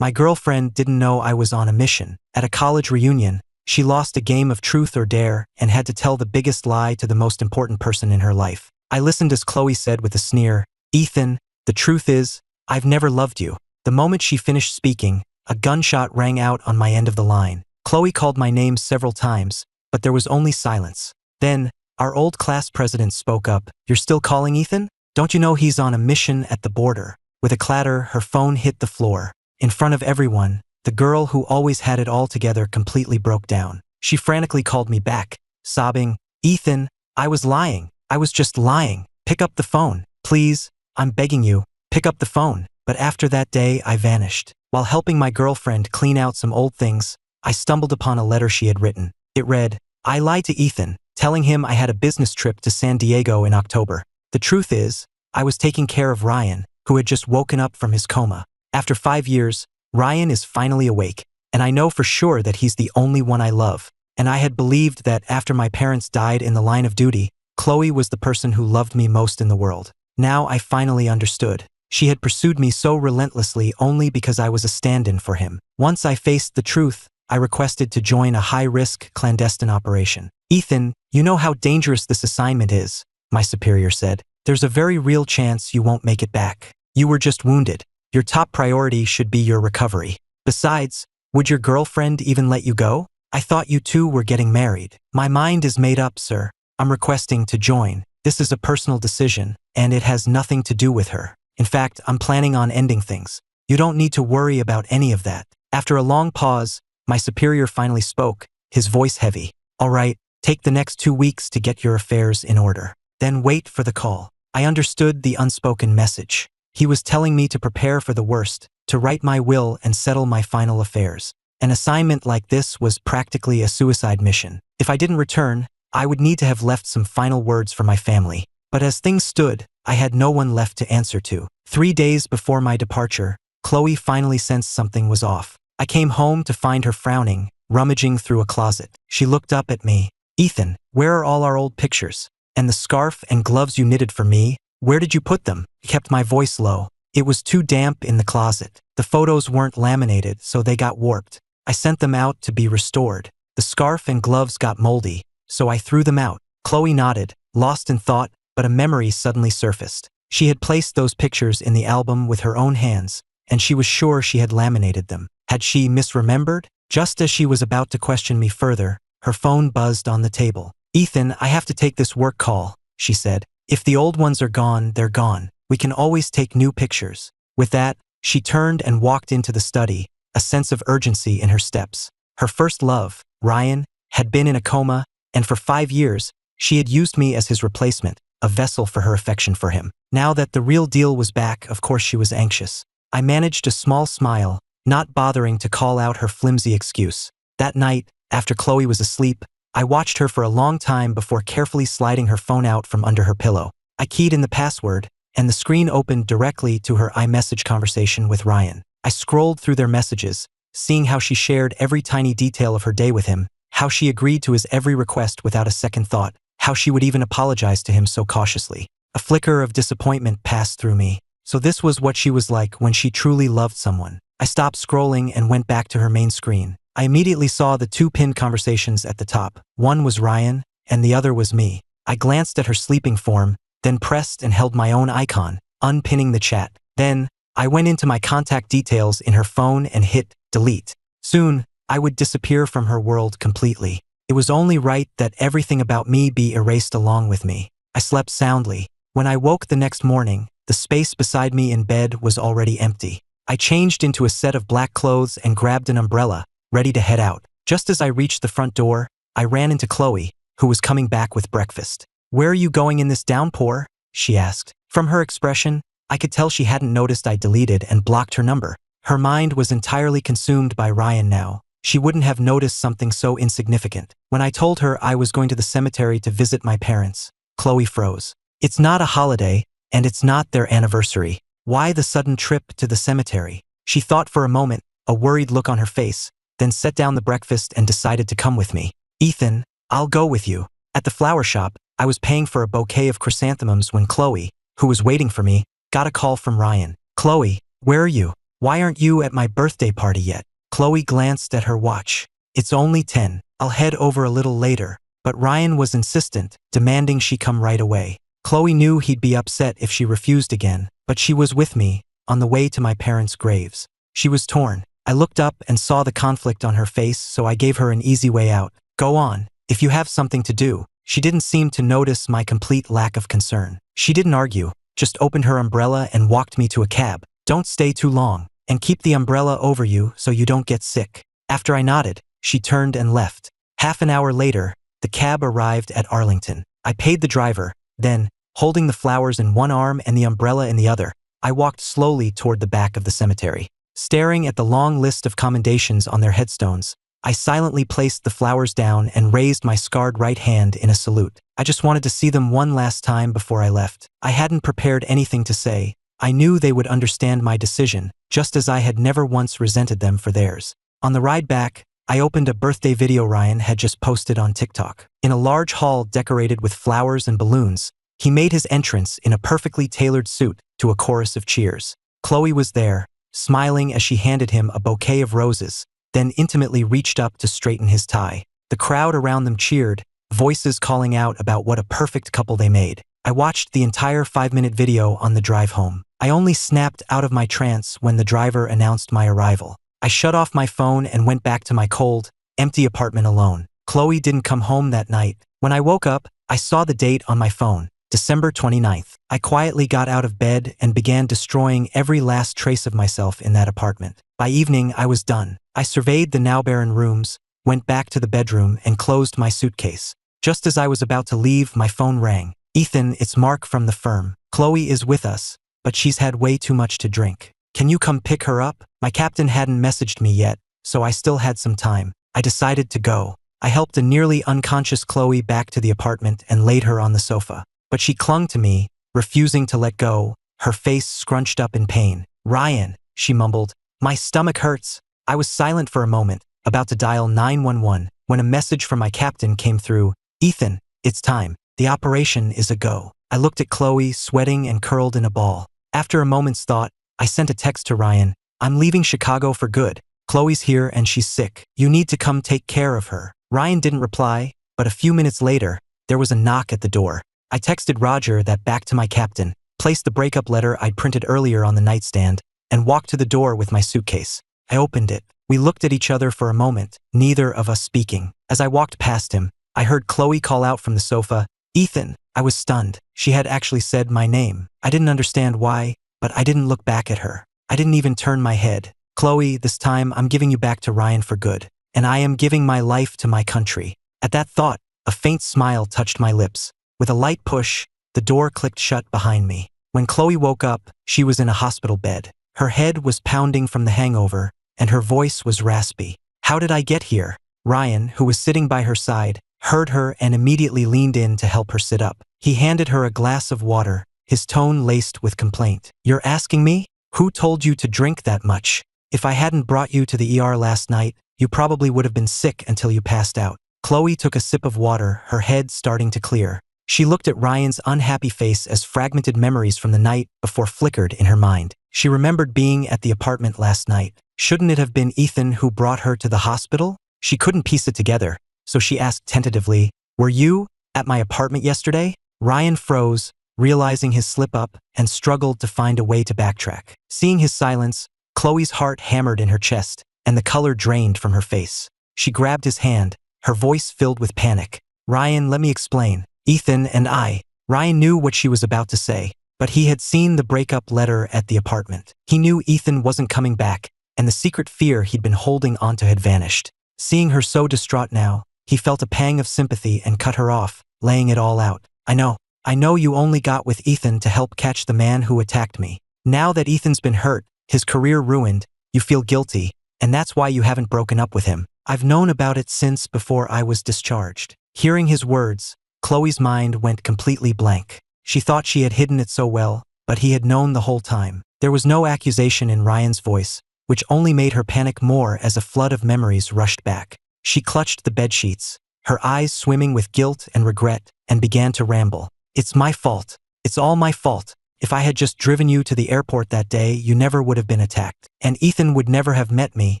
My girlfriend didn't know I was on a mission. At a college reunion, she lost a game of truth or dare and had to tell the biggest lie to the most important person in her life. I listened as Chloe said with a sneer, "Ethan, the truth is, I've never loved you." The moment she finished speaking, a gunshot rang out on my end of the line. Chloe called my name several times, but there was only silence. Then, our old class president spoke up. "You're still calling Ethan? Don't you know he's on a mission at the border?" With a clatter, her phone hit the floor. In front of everyone, the girl who always had it all together completely broke down. She frantically called me back, sobbing, "Ethan, I was lying. I was just lying. Pick up the phone. Please, I'm begging you, pick up the phone." But after that day, I vanished. While helping my girlfriend clean out some old things, I stumbled upon a letter she had written. It read, "I lied to Ethan, telling him I had a business trip to San Diego in October. The truth is, I was taking care of Ryan, who had just woken up from his coma. After 5 years, Ryan is finally awake, and I know for sure that he's the only one I love. And I had believed that after my parents died in the line of duty, Chloe was the person who loved me most in the world. Now I finally understood. She had pursued me so relentlessly only because I was a stand-in for him. Once I faced the truth, I requested to join a high-risk clandestine operation. "Ethan, you know how dangerous this assignment is," my superior said. "There's a very real chance you won't make it back. You were just wounded. Your top priority should be your recovery. Besides, would your girlfriend even let you go? I thought you two were getting married." "My mind is made up, sir. I'm requesting to join. This is a personal decision, and it has nothing to do with her. In fact, I'm planning on ending things. You don't need to worry about any of that." After a long pause, my superior finally spoke, his voice heavy. "All right, take the next 2 weeks to get your affairs in order. Then wait for the call." I understood the unspoken message. He was telling me to prepare for the worst, to write my will and settle my final affairs. An assignment like this was practically a suicide mission. If I didn't return, I would need to have left some final words for my family. But as things stood, I had no one left to answer to. 3 days before my departure, Chloe finally sensed something was off. I came home to find her frowning, rummaging through a closet. She looked up at me. "Ethan, where are all our old pictures? And the scarf and gloves you knitted for me? Where did you put them?" I kept my voice low. It was too damp in the closet. The photos weren't laminated, so they got warped. I sent them out to be restored. The scarf and gloves got moldy, so I threw them out. Chloe nodded, lost in thought, but a memory suddenly surfaced. She had placed those pictures in the album with her own hands, and she was sure she had laminated them. Had she misremembered? Just as she was about to question me further, her phone buzzed on the table. "Ethan, I have to take this work call," she said. "If the old ones are gone, they're gone. We can always take new pictures." With that, she turned and walked into the study, a sense of urgency in her steps. Her first love, Ryan, had been in a coma, and for 5 years, she had used me as his replacement, a vessel for her affection for him. Now that the real deal was back, of course she was anxious. I managed a small smile, not bothering to call out her flimsy excuse. That night, after Chloe was asleep, I watched her for a long time before carefully sliding her phone out from under her pillow. I keyed in the password, and the screen opened directly to her iMessage conversation with Ryan. I scrolled through their messages, seeing how she shared every tiny detail of her day with him, how she agreed to his every request without a second thought, how she would even apologize to him so cautiously. A flicker of disappointment passed through me. So this was what she was like when she truly loved someone. I stopped scrolling and went back to her main screen. I immediately saw the 2 pinned conversations at the top. One was Ryan, and the other was me. I glanced at her sleeping form, then pressed and held my own icon, unpinning the chat. Then, I went into my contact details in her phone and hit delete. Soon, I would disappear from her world completely. It was only right that everything about me be erased along with me. I slept soundly. When I woke the next morning, the space beside me in bed was already empty. I changed into a set of black clothes and grabbed an umbrella, ready to head out. Just as I reached the front door, I ran into Chloe, who was coming back with breakfast. "Where are you going in this downpour?" she asked. From her expression, I could tell she hadn't noticed I deleted and blocked her number. Her mind was entirely consumed by Ryan now. She wouldn't have noticed something so insignificant. When I told her I was going to the cemetery to visit my parents, Chloe froze. "It's not a holiday, and it's not their anniversary. Why the sudden trip to the cemetery?" She thought for a moment, a worried look on her face, then set down the breakfast and decided to come with me. "Ethan, I'll go with you." At the flower shop, I was paying for a bouquet of chrysanthemums when Chloe, who was waiting for me, got a call from Ryan. "Chloe, where are you?" Why aren't you at my birthday party yet? Chloe glanced at her watch. It's only 10. I'll head over a little later. But Ryan was insistent, demanding she come right away. Chloe knew he'd be upset if she refused again, but she was with me, on the way to my parents' graves. She was torn. I looked up and saw the conflict on her face, so I gave her an easy way out. Go on, if you have something to do. She didn't seem to notice my complete lack of concern. She didn't argue, just opened her umbrella and walked me to a cab. Don't stay too long, and keep the umbrella over you so you don't get sick. After I nodded, she turned and left. Half an hour later, the cab arrived at Arlington. I paid the driver, then, holding the flowers in one arm and the umbrella in the other, I walked slowly toward the back of the cemetery. Staring at the long list of commendations on their headstones, I silently placed the flowers down and raised my scarred right hand in a salute. I just wanted to see them one last time before I left. I hadn't prepared anything to say. I knew they would understand my decision, just as I had never once resented them for theirs. On the ride back, I opened a birthday video Ryan had just posted on TikTok. In a large hall decorated with flowers and balloons, he made his entrance in a perfectly tailored suit to a chorus of cheers. Chloe was there, smiling as she handed him a bouquet of roses, then intimately reached up to straighten his tie. The crowd around them cheered, voices calling out about what a perfect couple they made. I watched the entire 5-minute video on the drive home. I only snapped out of my trance when the driver announced my arrival. I shut off my phone and went back to my cold, empty apartment alone. Chloe didn't come home that night. When I woke up, I saw the date on my phone, December 29th. I quietly got out of bed and began destroying every last trace of myself in that apartment. By evening, I was done. I surveyed the now barren rooms, went back to the bedroom, and closed my suitcase. Just as I was about to leave, my phone rang. Ethan, it's Mark from the firm. Chloe is with us, but she's had way too much to drink. Can you come pick her up? My captain hadn't messaged me yet, so I still had some time. I decided to go. I helped a nearly unconscious Chloe back to the apartment and laid her on the sofa. But she clung to me, refusing to let go, her face scrunched up in pain. Ryan, she mumbled, my stomach hurts. I was silent for a moment, about to dial 911, when a message from my captain came through. Ethan, it's time. The operation is a go. I looked at Chloe, sweating and curled in a ball. After a moment's thought, I sent a text to Ryan. I'm leaving Chicago for good. Chloe's here and she's sick. You need to come take care of her. Ryan didn't reply, but a few minutes later, there was a knock at the door. I texted Roger that back to my captain, placed the breakup letter I'd printed earlier on the nightstand, and walked to the door with my suitcase. I opened it. We looked at each other for a moment, neither of us speaking. As I walked past him, I heard Chloe call out from the sofa, Ethan. I was stunned. She had actually said my name. I didn't understand why, but I didn't look back at her. I didn't even turn my head. Chloe, this time I'm giving you back to Ryan for good, and I am giving my life to my country. At that thought, a faint smile touched my lips. With a light push, the door clicked shut behind me. When Chloe woke up, she was in a hospital bed. Her head was pounding from the hangover, and her voice was raspy. How did I get here? Ryan, who was sitting by her side, heard her and immediately leaned in to help her sit up. He handed her a glass of water, his tone laced with complaint. You're asking me? Who told you to drink that much? If I hadn't brought you to the ER last night, you probably would have been sick until you passed out. Chloe took a sip of water, her head starting to clear. She looked at Ryan's unhappy face as fragmented memories from the night before flickered in her mind. She remembered being at the apartment last night. Shouldn't it have been Ethan who brought her to the hospital? She couldn't piece it together, so she asked tentatively, Were you at my apartment yesterday? Ryan froze, realizing his slip-up, and struggled to find a way to backtrack. Seeing his silence, Chloe's heart hammered in her chest, and the color drained from her face. She grabbed his hand, her voice filled with panic. Ryan, let me explain. Ethan and I. Ryan knew what she was about to say, but he had seen the breakup letter at the apartment. He knew Ethan wasn't coming back, and the secret fear he'd been holding onto had vanished. Seeing her so distraught now, he felt a pang of sympathy and cut her off, laying it all out. I know you only got with Ethan to help catch the man who attacked me. Now that Ethan's been hurt, his career ruined, you feel guilty, and that's why you haven't broken up with him. I've known about it since before I was discharged. Hearing his words, Chloe's mind went completely blank. She thought she had hidden it so well, but he had known the whole time. There was no accusation in Ryan's voice, which only made her panic more as a flood of memories rushed back. She clutched the bedsheets, her eyes swimming with guilt and regret, and began to ramble. It's my fault. It's all my fault. If I had just driven you to the airport that day, you never would have been attacked. And Ethan would never have met me.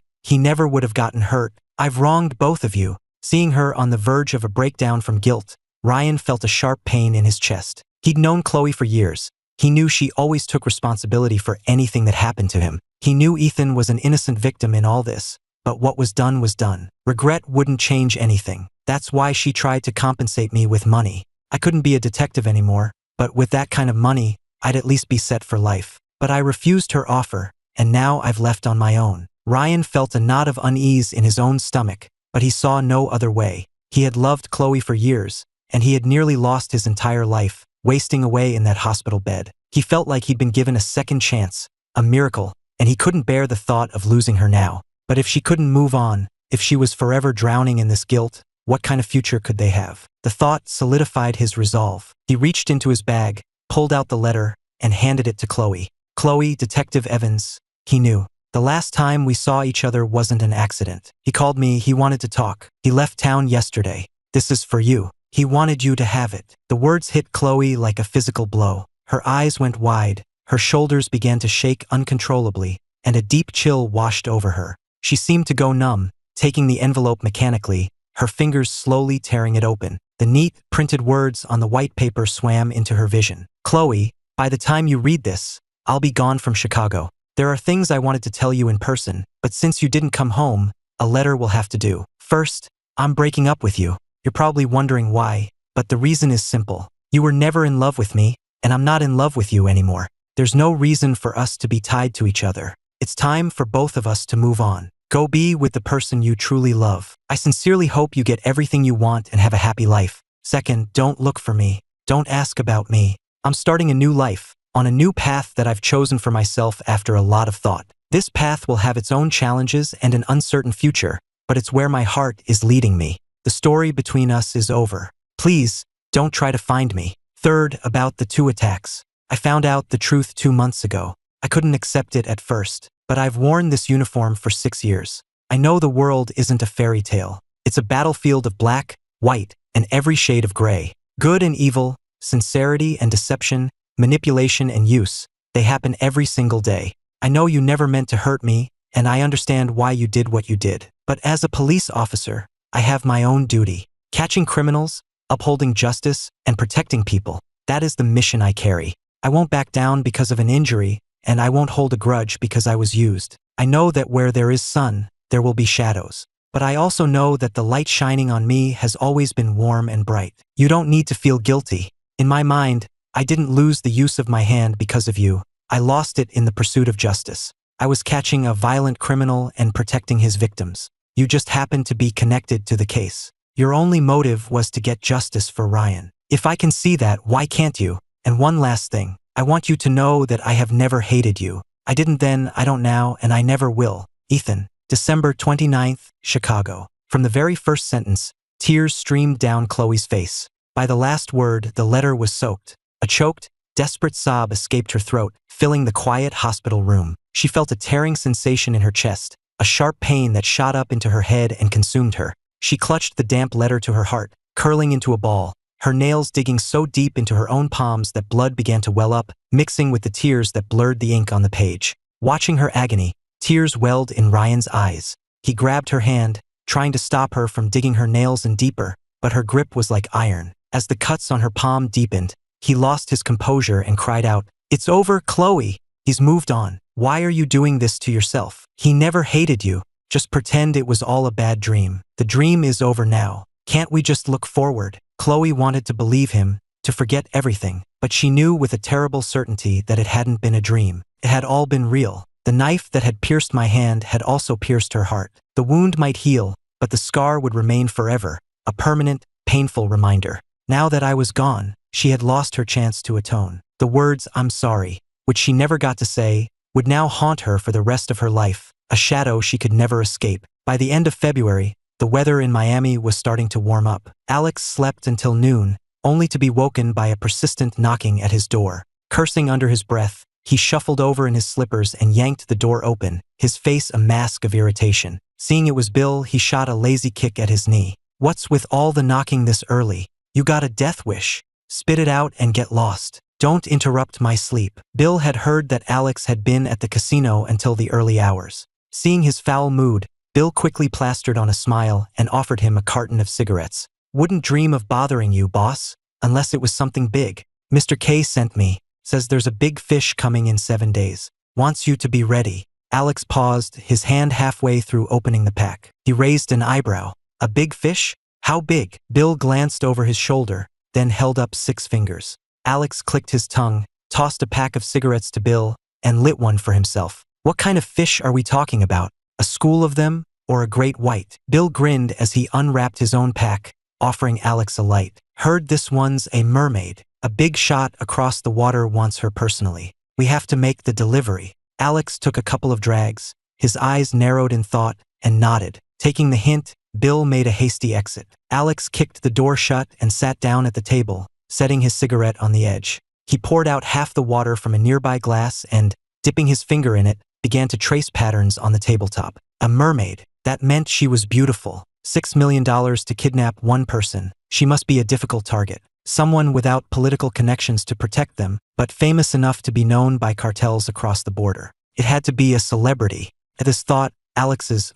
He never would have gotten hurt. I've wronged both of you." Seeing her on the verge of a breakdown from guilt, Ryan felt a sharp pain in his chest. He'd known Chloe for years. He knew she always took responsibility for anything that happened to him. He knew Ethan was an innocent victim in all this. But what was done was done. Regret wouldn't change anything. That's why she tried to compensate me with money. I couldn't be a detective anymore, but with that kind of money, I'd at least be set for life. But I refused her offer, and now I've left on my own. Ryan felt a knot of unease in his own stomach, but he saw no other way. He had loved Chloe for years, and he had nearly lost his entire life, wasting away in that hospital bed. He felt like he'd been given a second chance, a miracle, and he couldn't bear the thought of losing her now. But if she couldn't move on, if she was forever drowning in this guilt, what kind of future could they have? The thought solidified his resolve. He reached into his bag, pulled out the letter, and handed it to Chloe. "Chloe, Detective Evans," he knew. "The last time we saw each other wasn't an accident. He called me, he wanted to talk. He left town yesterday. This is for you. He wanted you to have it." The words hit Chloe like a physical blow. Her eyes went wide, her shoulders began to shake uncontrollably, and a deep chill washed over her. She seemed to go numb, taking the envelope mechanically, her fingers slowly tearing it open. The neat, printed words on the white paper swam into her vision. "Chloe, by the time you read this, I'll be gone from Chicago. There are things I wanted to tell you in person, but since you didn't come home, a letter will have to do. First, I'm breaking up with you. You're probably wondering why, but the reason is simple. You were never in love with me, and I'm not in love with you anymore. There's no reason for us to be tied to each other. It's time for both of us to move on. Go be with the person you truly love. I sincerely hope you get everything you want and have a happy life. Second, don't look for me. Don't ask about me. I'm starting a new life, on a new path that I've chosen for myself after a lot of thought. This path will have its own challenges and an uncertain future, but it's where my heart is leading me. The story between us is over. Please, don't try to find me." Third, about the 2 attacks. "I found out the truth 2 months ago. I couldn't accept it at first, but I've worn this uniform for 6 years. I know the world isn't a fairy tale. It's a battlefield of black, white, and every shade of gray. Good and evil, sincerity and deception, manipulation and use. They happen every single day. I know you never meant to hurt me, and I understand why you did what you did. But as a police officer, I have my own duty. Catching criminals, upholding justice, and protecting people. That is the mission I carry. I won't back down because of an injury, and I won't hold a grudge because I was used. I know that where there is sun, there will be shadows. But I also know that the light shining on me has always been warm and bright. You don't need to feel guilty. In my mind, I didn't lose the use of my hand because of you. I lost it in the pursuit of justice. I was catching a violent criminal and protecting his victims. You just happened to be connected to the case. Your only motive was to get justice for Ryan. If I can see that, why can't you? And one last thing. I want you to know that I have never hated you. I didn't then, I don't now, and I never will. Ethan. December 29th, Chicago. From the very first sentence, tears streamed down Chloe's face. By the last word, the letter was soaked. A choked, desperate sob escaped her throat, filling the quiet hospital room. She felt a tearing sensation in her chest, a sharp pain that shot up into her head and consumed her. She clutched the damp letter to her heart, curling into a ball, her nails digging so deep into her own palms that blood began to well up, mixing with the tears that blurred the ink on the page. Watching her agony, tears welled in Ryan's eyes. He grabbed her hand, trying to stop her from digging her nails in deeper, but her grip was like iron. As the cuts on her palm deepened, he lost his composure and cried out, "It's over, Chloe. He's moved on. Why are you doing this to yourself? He never hated you. Just pretend it was all a bad dream. The dream is over now. Can't we just look forward?" Chloe wanted to believe him, to forget everything, but she knew with a terrible certainty that it hadn't been a dream. It had all been real. The knife that had pierced my hand had also pierced her heart. The wound might heal, but the scar would remain forever, a permanent, painful reminder. Now that I was gone, she had lost her chance to atone. The words, "I'm sorry," which she never got to say, would now haunt her for the rest of her life, a shadow she could never escape. By the end of February, the weather in Miami was starting to warm up. Alex slept until noon, only to be woken by a persistent knocking at his door. Cursing under his breath, he shuffled over in his slippers and yanked the door open, his face a mask of irritation. Seeing it was Bill, he shot a lazy kick at his knee. "What's with all the knocking this early? You got a death wish? Spit it out and get lost." Don't interrupt my sleep. Bill had heard that Alex had been at the casino until the early hours. Seeing his foul mood, Bill quickly plastered on a smile and offered him a carton of cigarettes. Wouldn't dream of bothering you, boss, unless it was something big. Mr. K sent me. Says there's a big fish coming in 7 days. Wants you to be ready. Alex paused, his hand halfway through opening the pack. He raised an eyebrow. A big fish? How big? Bill glanced over his shoulder, then held up 6 fingers. Alex clicked his tongue, tossed a pack of cigarettes to Bill, and lit one for himself. What kind of fish are we talking about? A school of them, or a great white? Bill grinned as he unwrapped his own pack, offering Alex a light. Heard this one's a mermaid. A big shot across the water wants her personally. We have to make the delivery. Alex took a couple of drags, his eyes narrowed in thought, and nodded. Taking the hint, Bill made a hasty exit. Alex kicked the door shut and sat down at the table, setting his cigarette on the edge. He poured out half the water from a nearby glass and, dipping his finger in it, began to trace patterns on the tabletop. A mermaid. That meant she was beautiful. $6 million to kidnap one person. She must be a difficult target. Someone without political connections to protect them, but famous enough to be known by cartels across the border. It had to be a celebrity. At this thought,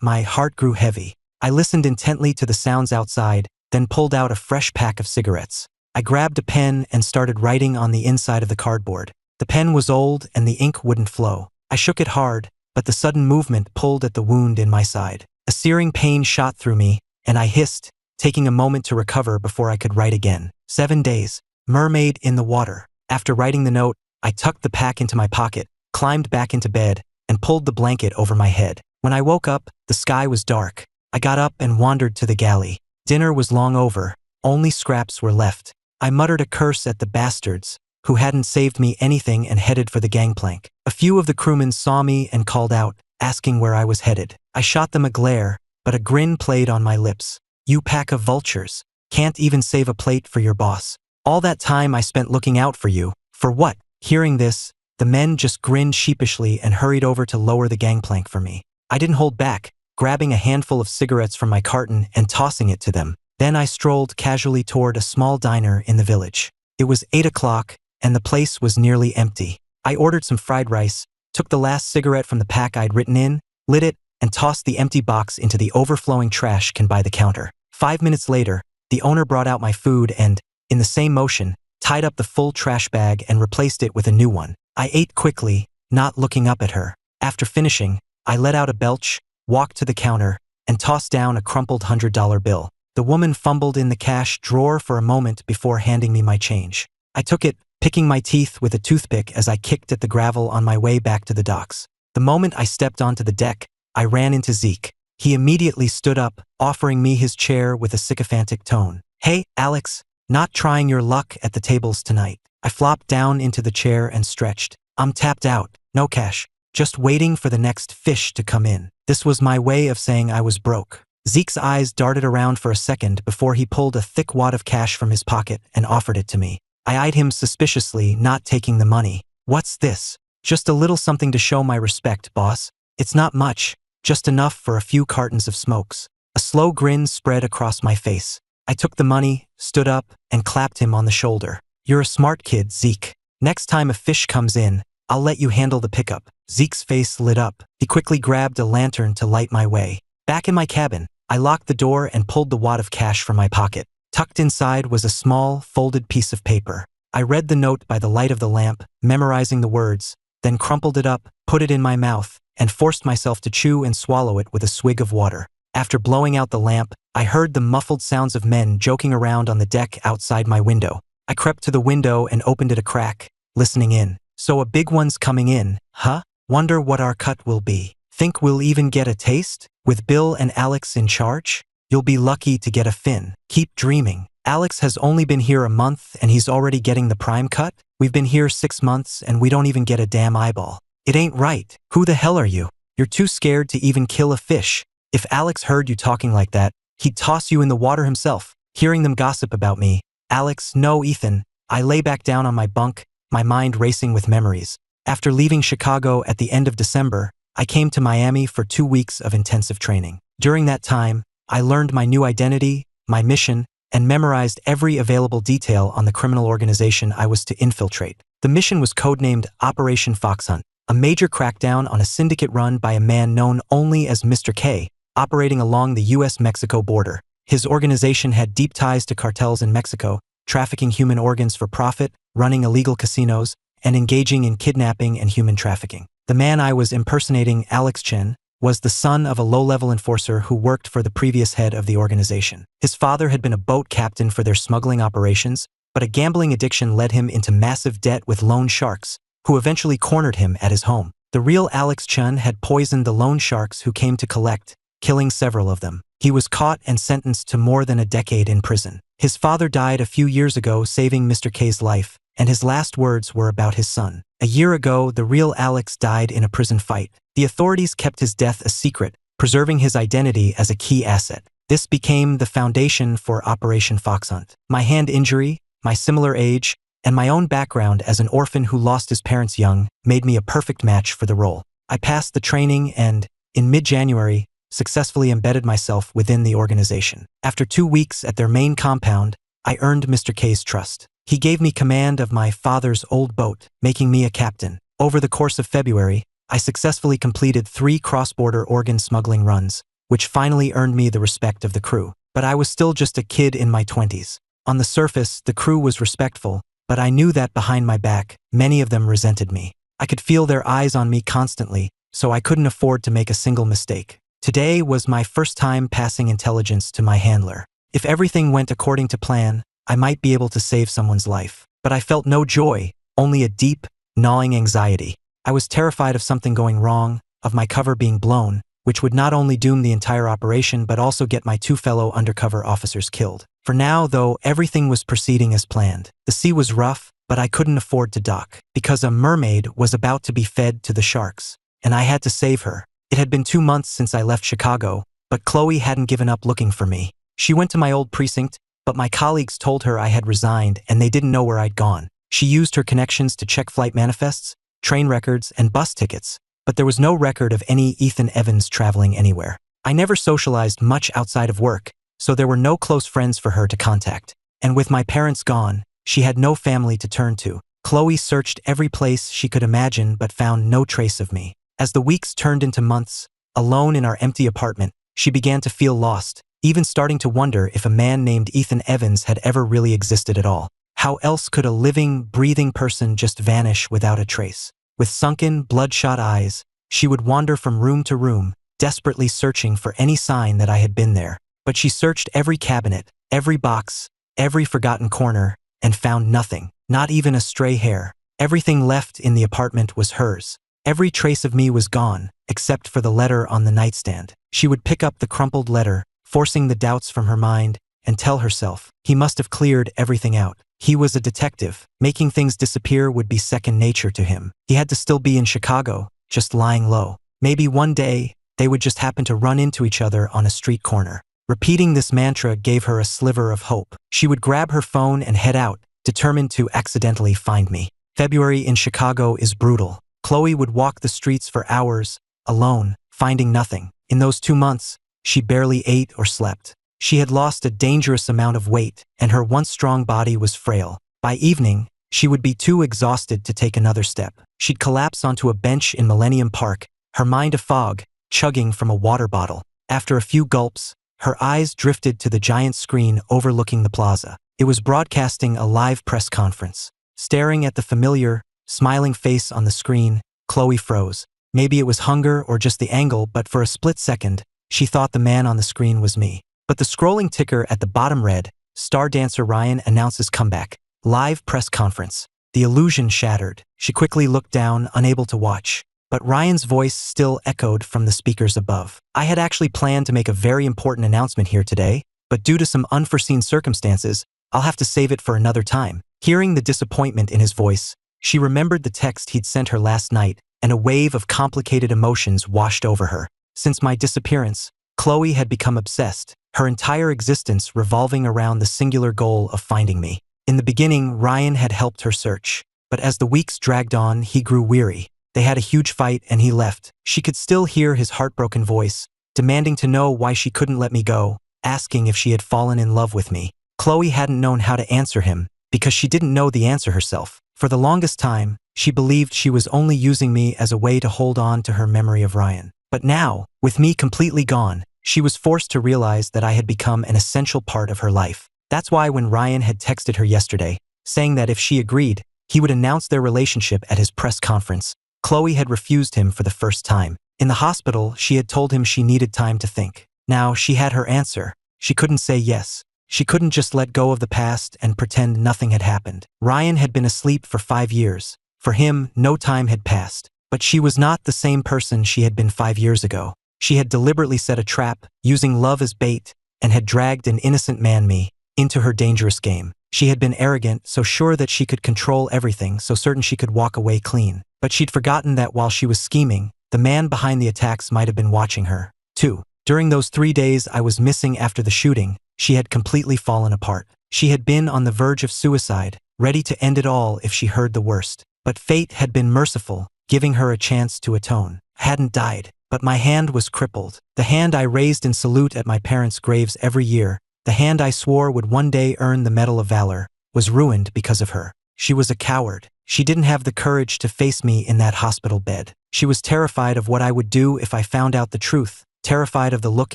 my heart grew heavy. I listened intently to the sounds outside, then pulled out a fresh pack of cigarettes. I grabbed a pen and started writing on the inside of the cardboard. The pen was old and the ink wouldn't flow. I shook it hard, but the sudden movement pulled at the wound in my side. A searing pain shot through me, and I hissed, taking a moment to recover before I could write again. 7 days. Mermaid in the water. After writing the note, I tucked the pack into my pocket, climbed back into bed, and pulled the blanket over my head. When I woke up, the sky was dark. I got up and wandered to the galley. Dinner was long over. Only scraps were left. I muttered a curse at the bastards, who hadn't saved me anything, and headed for the gangplank. A few of the crewmen saw me and called out, asking where I was headed. I shot them a glare, but a grin played on my lips. You pack of vultures. Can't even save a plate for your boss. All that time I spent looking out for you. For what? Hearing this, the men just grinned sheepishly and hurried over to lower the gangplank for me. I didn't hold back, grabbing a handful of cigarettes from my carton and tossing it to them. Then I strolled casually toward a small diner in the village. It was 8 o'clock, and the place was nearly empty. I ordered some fried rice, took the last cigarette from the pack I'd written in, lit it, and tossed the empty box into the overflowing trash can by the counter. 5 minutes later, the owner brought out my food and, in the same motion, tied up the full trash bag and replaced it with a new one. I ate quickly, not looking up at her. After finishing, I let out a belch, walked to the counter, and tossed down a crumpled $100 bill. The woman fumbled in the cash drawer for a moment before handing me my change. I took it, picking my teeth with a toothpick as I kicked at the gravel on my way back to the docks. The moment I stepped onto the deck, I ran into Zeke. He immediately stood up, offering me his chair with a sycophantic tone. Hey, Alex, not trying your luck at the tables tonight. I flopped down into the chair and stretched. I'm tapped out, no cash, just waiting for the next fish to come in. This was my way of saying I was broke. Zeke's eyes darted around for a second before he pulled a thick wad of cash from his pocket and offered it to me. I eyed him suspiciously, not taking the money. What's this? Just a little something to show my respect, boss. It's not much, just enough for a few cartons of smokes. A slow grin spread across my face. I took the money, stood up, and clapped him on the shoulder. You're a smart kid, Zeke. Next time a fish comes in, I'll let you handle the pickup. Zeke's face lit up. He quickly grabbed a lantern to light my way. Back in my cabin, I locked the door and pulled the wad of cash from my pocket. Tucked inside was a small, folded piece of paper. I read the note by the light of the lamp, memorizing the words, then crumpled it up, put it in my mouth, and forced myself to chew and swallow it with a swig of water. After blowing out the lamp, I heard the muffled sounds of men joking around on the deck outside my window. I crept to the window and opened it a crack, listening in. So a big one's coming in, huh? Wonder what our cut will be. Think we'll even get a taste? With Bill and Alex in charge? You'll be lucky to get a fin. Keep dreaming. Alex has only been here a month and he's already getting the prime cut? We've been here 6 months and we don't even get a damn eyeball. It ain't right. Who the hell are you? You're too scared to even kill a fish. If Alex heard you talking like that, he'd toss you in the water himself. Hearing them gossip about me. Alex, no, Ethan. I lay back down on my bunk, my mind racing with memories. After leaving Chicago at the end of December, I came to Miami for 2 weeks of intensive training. During that time, I learned my new identity, my mission, and memorized every available detail on the criminal organization I was to infiltrate. The mission was codenamed Operation Foxhunt, a major crackdown on a syndicate run by a man known only as Mr. K, operating along the US-Mexico border. His organization had deep ties to cartels in Mexico, trafficking human organs for profit, running illegal casinos, and engaging in kidnapping and human trafficking. The man I was impersonating, Alex Chen, was the son of a low-level enforcer who worked for the previous head of the organization. His father had been a boat captain for their smuggling operations, but a gambling addiction led him into massive debt with loan sharks, who eventually cornered him at his home. The real Alex Chen had poisoned the loan sharks who came to collect, killing several of them. He was caught and sentenced to more than a decade in prison. His father died a few years ago, saving Mr. K's life, and his last words were about his son. A year ago, the real Alex died in a prison fight. The authorities kept his death a secret, preserving his identity as a key asset. This became the foundation for Operation Foxhunt. My hand injury, my similar age, and my own background as an orphan who lost his parents young made me a perfect match for the role. I passed the training and, in mid-January, successfully embedded myself within the organization. After 2 weeks at their main compound, I earned Mr. K's trust. He gave me command of my father's old boat, making me a captain. Over the course of February, I successfully completed 3 cross-border organ smuggling runs, which finally earned me the respect of the crew. But I was still just a kid in my 20s. On the surface, the crew was respectful, but I knew that behind my back, many of them resented me. I could feel their eyes on me constantly, so I couldn't afford to make a single mistake. Today was my first time passing intelligence to my handler. If everything went according to plan, I might be able to save someone's life. But I felt no joy, only a deep, gnawing anxiety. I was terrified of something going wrong, of my cover being blown, which would not only doom the entire operation but also get my 2 fellow undercover officers killed. For now, though, everything was proceeding as planned. The sea was rough, but I couldn't afford to dock, because a mermaid was about to be fed to the sharks, and I had to save her. It had been 2 months since I left Chicago, but Chloe hadn't given up looking for me. She went to my old precinct, but my colleagues told her I had resigned and they didn't know where I'd gone. She used her connections to check flight manifests, train records, and bus tickets, but there was no record of any Ethan Evans traveling anywhere. I never socialized much outside of work, so there were no close friends for her to contact. And with my parents gone, she had no family to turn to. Chloe searched every place she could imagine but found no trace of me. As the weeks turned into months, alone in our empty apartment, she began to feel lost, even starting to wonder if a man named Ethan Evans had ever really existed at all. How else could a living, breathing person just vanish without a trace? With sunken, bloodshot eyes, she would wander from room to room, desperately searching for any sign that I had been there. But she searched every cabinet, every box, every forgotten corner, and found nothing, not even a stray hair. Everything left in the apartment was hers. Every trace of me was gone, except for the letter on the nightstand. She would pick up the crumpled letter, forcing the doubts from her mind, and tell herself, he must have cleared everything out. He was a detective. Making things disappear would be second nature to him. He had to still be in Chicago, just lying low. Maybe one day, they would just happen to run into each other on a street corner. Repeating this mantra gave her a sliver of hope. She would grab her phone and head out, determined to accidentally find me. February in Chicago is brutal. Chloe would walk the streets for hours, alone, finding nothing. In those 2 months, she barely ate or slept. She had lost a dangerous amount of weight, and her once strong body was frail. By evening, she would be too exhausted to take another step. She'd collapse onto a bench in Millennium Park, her mind a fog, chugging from a water bottle. After a few gulps, her eyes drifted to the giant screen overlooking the plaza. It was broadcasting a live press conference. Staring at the familiar, smiling face on the screen, Chloe froze. Maybe it was hunger or just the angle, but for a split second, she thought the man on the screen was me. But the scrolling ticker at the bottom read, Star dancer Ryan announces comeback. Live press conference. The illusion shattered. She quickly looked down, unable to watch. But Ryan's voice still echoed from the speakers above. I had actually planned to make a very important announcement here today, but due to some unforeseen circumstances, I'll have to save it for another time. Hearing the disappointment in his voice, she remembered the text he'd sent her last night, and a wave of complicated emotions washed over her. Since my disappearance, Chloe had become obsessed, her entire existence revolving around the singular goal of finding me. In the beginning, Ryan had helped her search, but as the weeks dragged on, he grew weary. They had a huge fight and he left. She could still hear his heartbroken voice, demanding to know why she couldn't let me go, asking if she had fallen in love with me. Chloe hadn't known how to answer him, because she didn't know the answer herself. For the longest time, she believed she was only using me as a way to hold on to her memory of Ryan. But now, with me completely gone, she was forced to realize that I had become an essential part of her life. That's why when Ryan had texted her yesterday, saying that if she agreed, he would announce their relationship at his press conference, Chloe had refused him for the first time. In the hospital, she had told him she needed time to think. Now she had her answer. She couldn't say yes. She couldn't just let go of the past and pretend nothing had happened. Ryan had been asleep for 5 years. For him, no time had passed. But she was not the same person she had been 5 years ago. She had deliberately set a trap, using love as bait, and had dragged an innocent man, me, into her dangerous game. She had been arrogant, so sure that she could control everything, so certain she could walk away clean. But she'd forgotten that while she was scheming, the man behind the attacks might have been watching her, too. During those 3 days I was missing after the shooting, she had completely fallen apart. She had been on the verge of suicide, ready to end it all if she heard the worst. But fate had been merciful, giving her a chance to atone. I hadn't died, but my hand was crippled. The hand I raised in salute at my parents' graves every year, the hand I swore would one day earn the Medal of Valor, was ruined because of her. She was a coward. She didn't have the courage to face me in that hospital bed. She was terrified of what I would do if I found out the truth, terrified of the look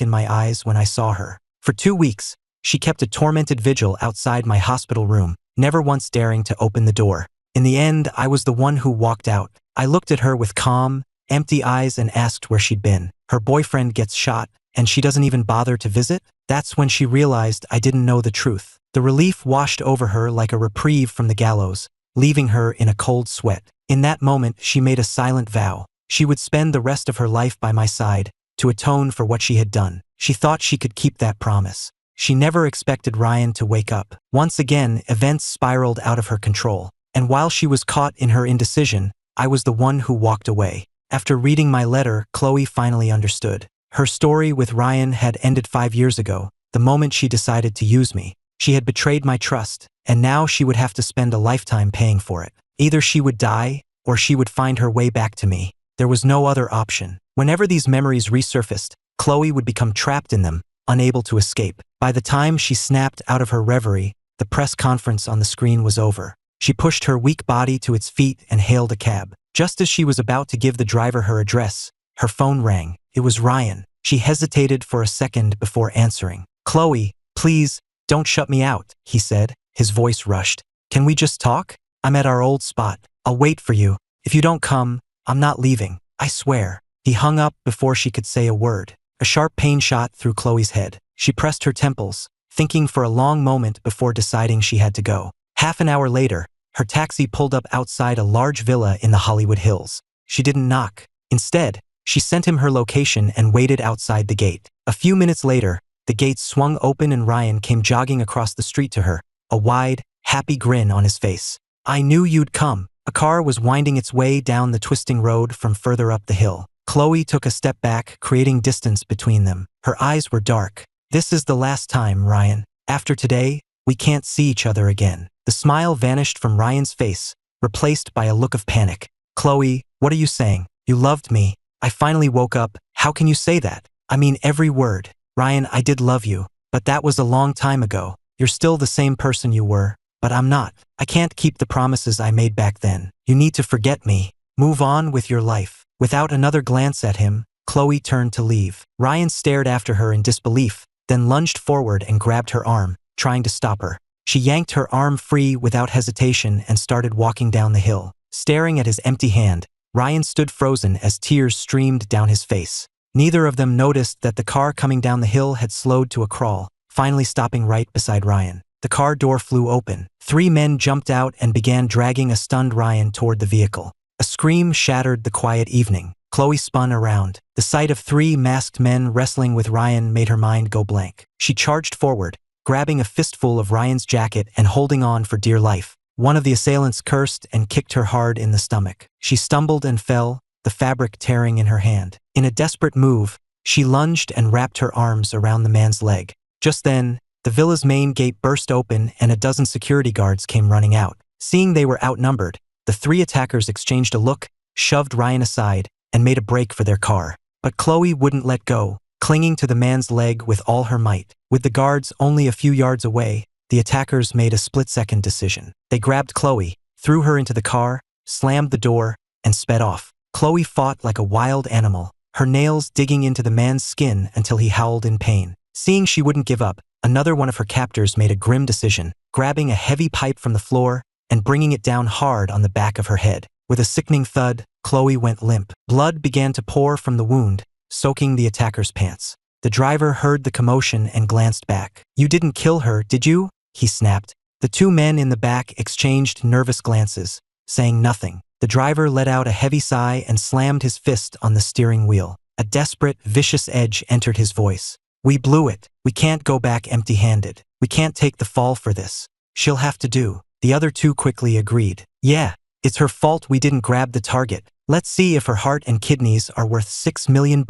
in my eyes when I saw her. For 2 weeks, she kept a tormented vigil outside my hospital room, never once daring to open the door. In the end, I was the one who walked out. I looked at her with calm, empty eyes and asked where she'd been. Her boyfriend gets shot, and she doesn't even bother to visit? That's when she realized I didn't know the truth. The relief washed over her like a reprieve from the gallows, leaving her in a cold sweat. In that moment, she made a silent vow. She would spend the rest of her life by my side, to atone for what she had done. She thought she could keep that promise. She never expected Ryan to wake up. Once again, events spiraled out of her control. And while she was caught in her indecision, I was the one who walked away. After reading my letter, Chloe finally understood. Her story with Ryan had ended 5 years ago, the moment she decided to use me. She had betrayed my trust, and now she would have to spend a lifetime paying for it. Either she would die, or she would find her way back to me. There was no other option. Whenever these memories resurfaced, Chloe would become trapped in them, unable to escape. By the time she snapped out of her reverie, the press conference on the screen was over. She pushed her weak body to its feet and hailed a cab. Just as she was about to give the driver her address, her phone rang. It was Ryan. She hesitated for a second before answering. "Chloe, please, don't shut me out," he said. His voice rushed. "Can we just talk? I'm at our old spot. I'll wait for you. If you don't come, I'm not leaving. I swear." He hung up before she could say a word. A sharp pain shot through Chloe's head. She pressed her temples, thinking for a long moment before deciding she had to go. Half an hour later, her taxi pulled up outside a large villa in the Hollywood Hills. She didn't knock. Instead, she sent him her location and waited outside the gate. A few minutes later, the gates swung open and Ryan came jogging across the street to her, a wide, happy grin on his face. "I knew you'd come." A car was winding its way down the twisting road from further up the hill. Chloe took a step back, creating distance between them. Her eyes were dark. "This is the last time, Ryan. After today, we can't see each other again." The smile vanished from Ryan's face, replaced by a look of panic. "Chloe, what are you saying? You loved me. I finally woke up. How can you say that? I mean every word. Ryan, I did love you, but that was a long time ago. You're still the same person you were, but I'm not. I can't keep the promises I made back then. You need to forget me. Move on with your life." Without another glance at him, Chloe turned to leave. Ryan stared after her in disbelief, then lunged forward and grabbed her arm, trying to stop her. She yanked her arm free without hesitation and started walking down the hill. Staring at his empty hand, Ryan stood frozen as tears streamed down his face. Neither of them noticed that the car coming down the hill had slowed to a crawl, finally stopping right beside Ryan. The car door flew open. 3 men jumped out and began dragging a stunned Ryan toward the vehicle. A scream shattered the quiet evening. Chloe spun around. The sight of 3 masked men wrestling with Ryan made her mind go blank. She charged forward, grabbing a fistful of Ryan's jacket and holding on for dear life. One of the assailants cursed and kicked her hard in the stomach. She stumbled and fell, the fabric tearing in her hand. In a desperate move, she lunged and wrapped her arms around the man's leg. Just then, the villa's main gate burst open and a dozen security guards came running out. Seeing they were outnumbered, the 3 attackers exchanged a look, shoved Ryan aside, and made a break for their car. But Chloe wouldn't let go, clinging to the man's leg with all her might. With the guards only a few yards away, the attackers made a split-second decision. They grabbed Chloe, threw her into the car, slammed the door, and sped off. Chloe fought like a wild animal, her nails digging into the man's skin until he howled in pain. Seeing she wouldn't give up, another one of her captors made a grim decision, grabbing a heavy pipe from the floor and bringing it down hard on the back of her head. With a sickening thud, Chloe went limp. Blood began to pour from the wound, soaking the attacker's pants. The driver heard the commotion and glanced back. "You didn't kill her, did you?" he snapped. The two men in the back exchanged nervous glances, saying nothing. The driver let out a heavy sigh and slammed his fist on the steering wheel. A desperate, vicious edge entered his voice. "We blew it. We can't go back empty-handed. We can't take the fall for this. She'll have to do." The other two quickly agreed. "Yeah, it's her fault we didn't grab the target. Let's see if her heart and kidneys are worth $6 million.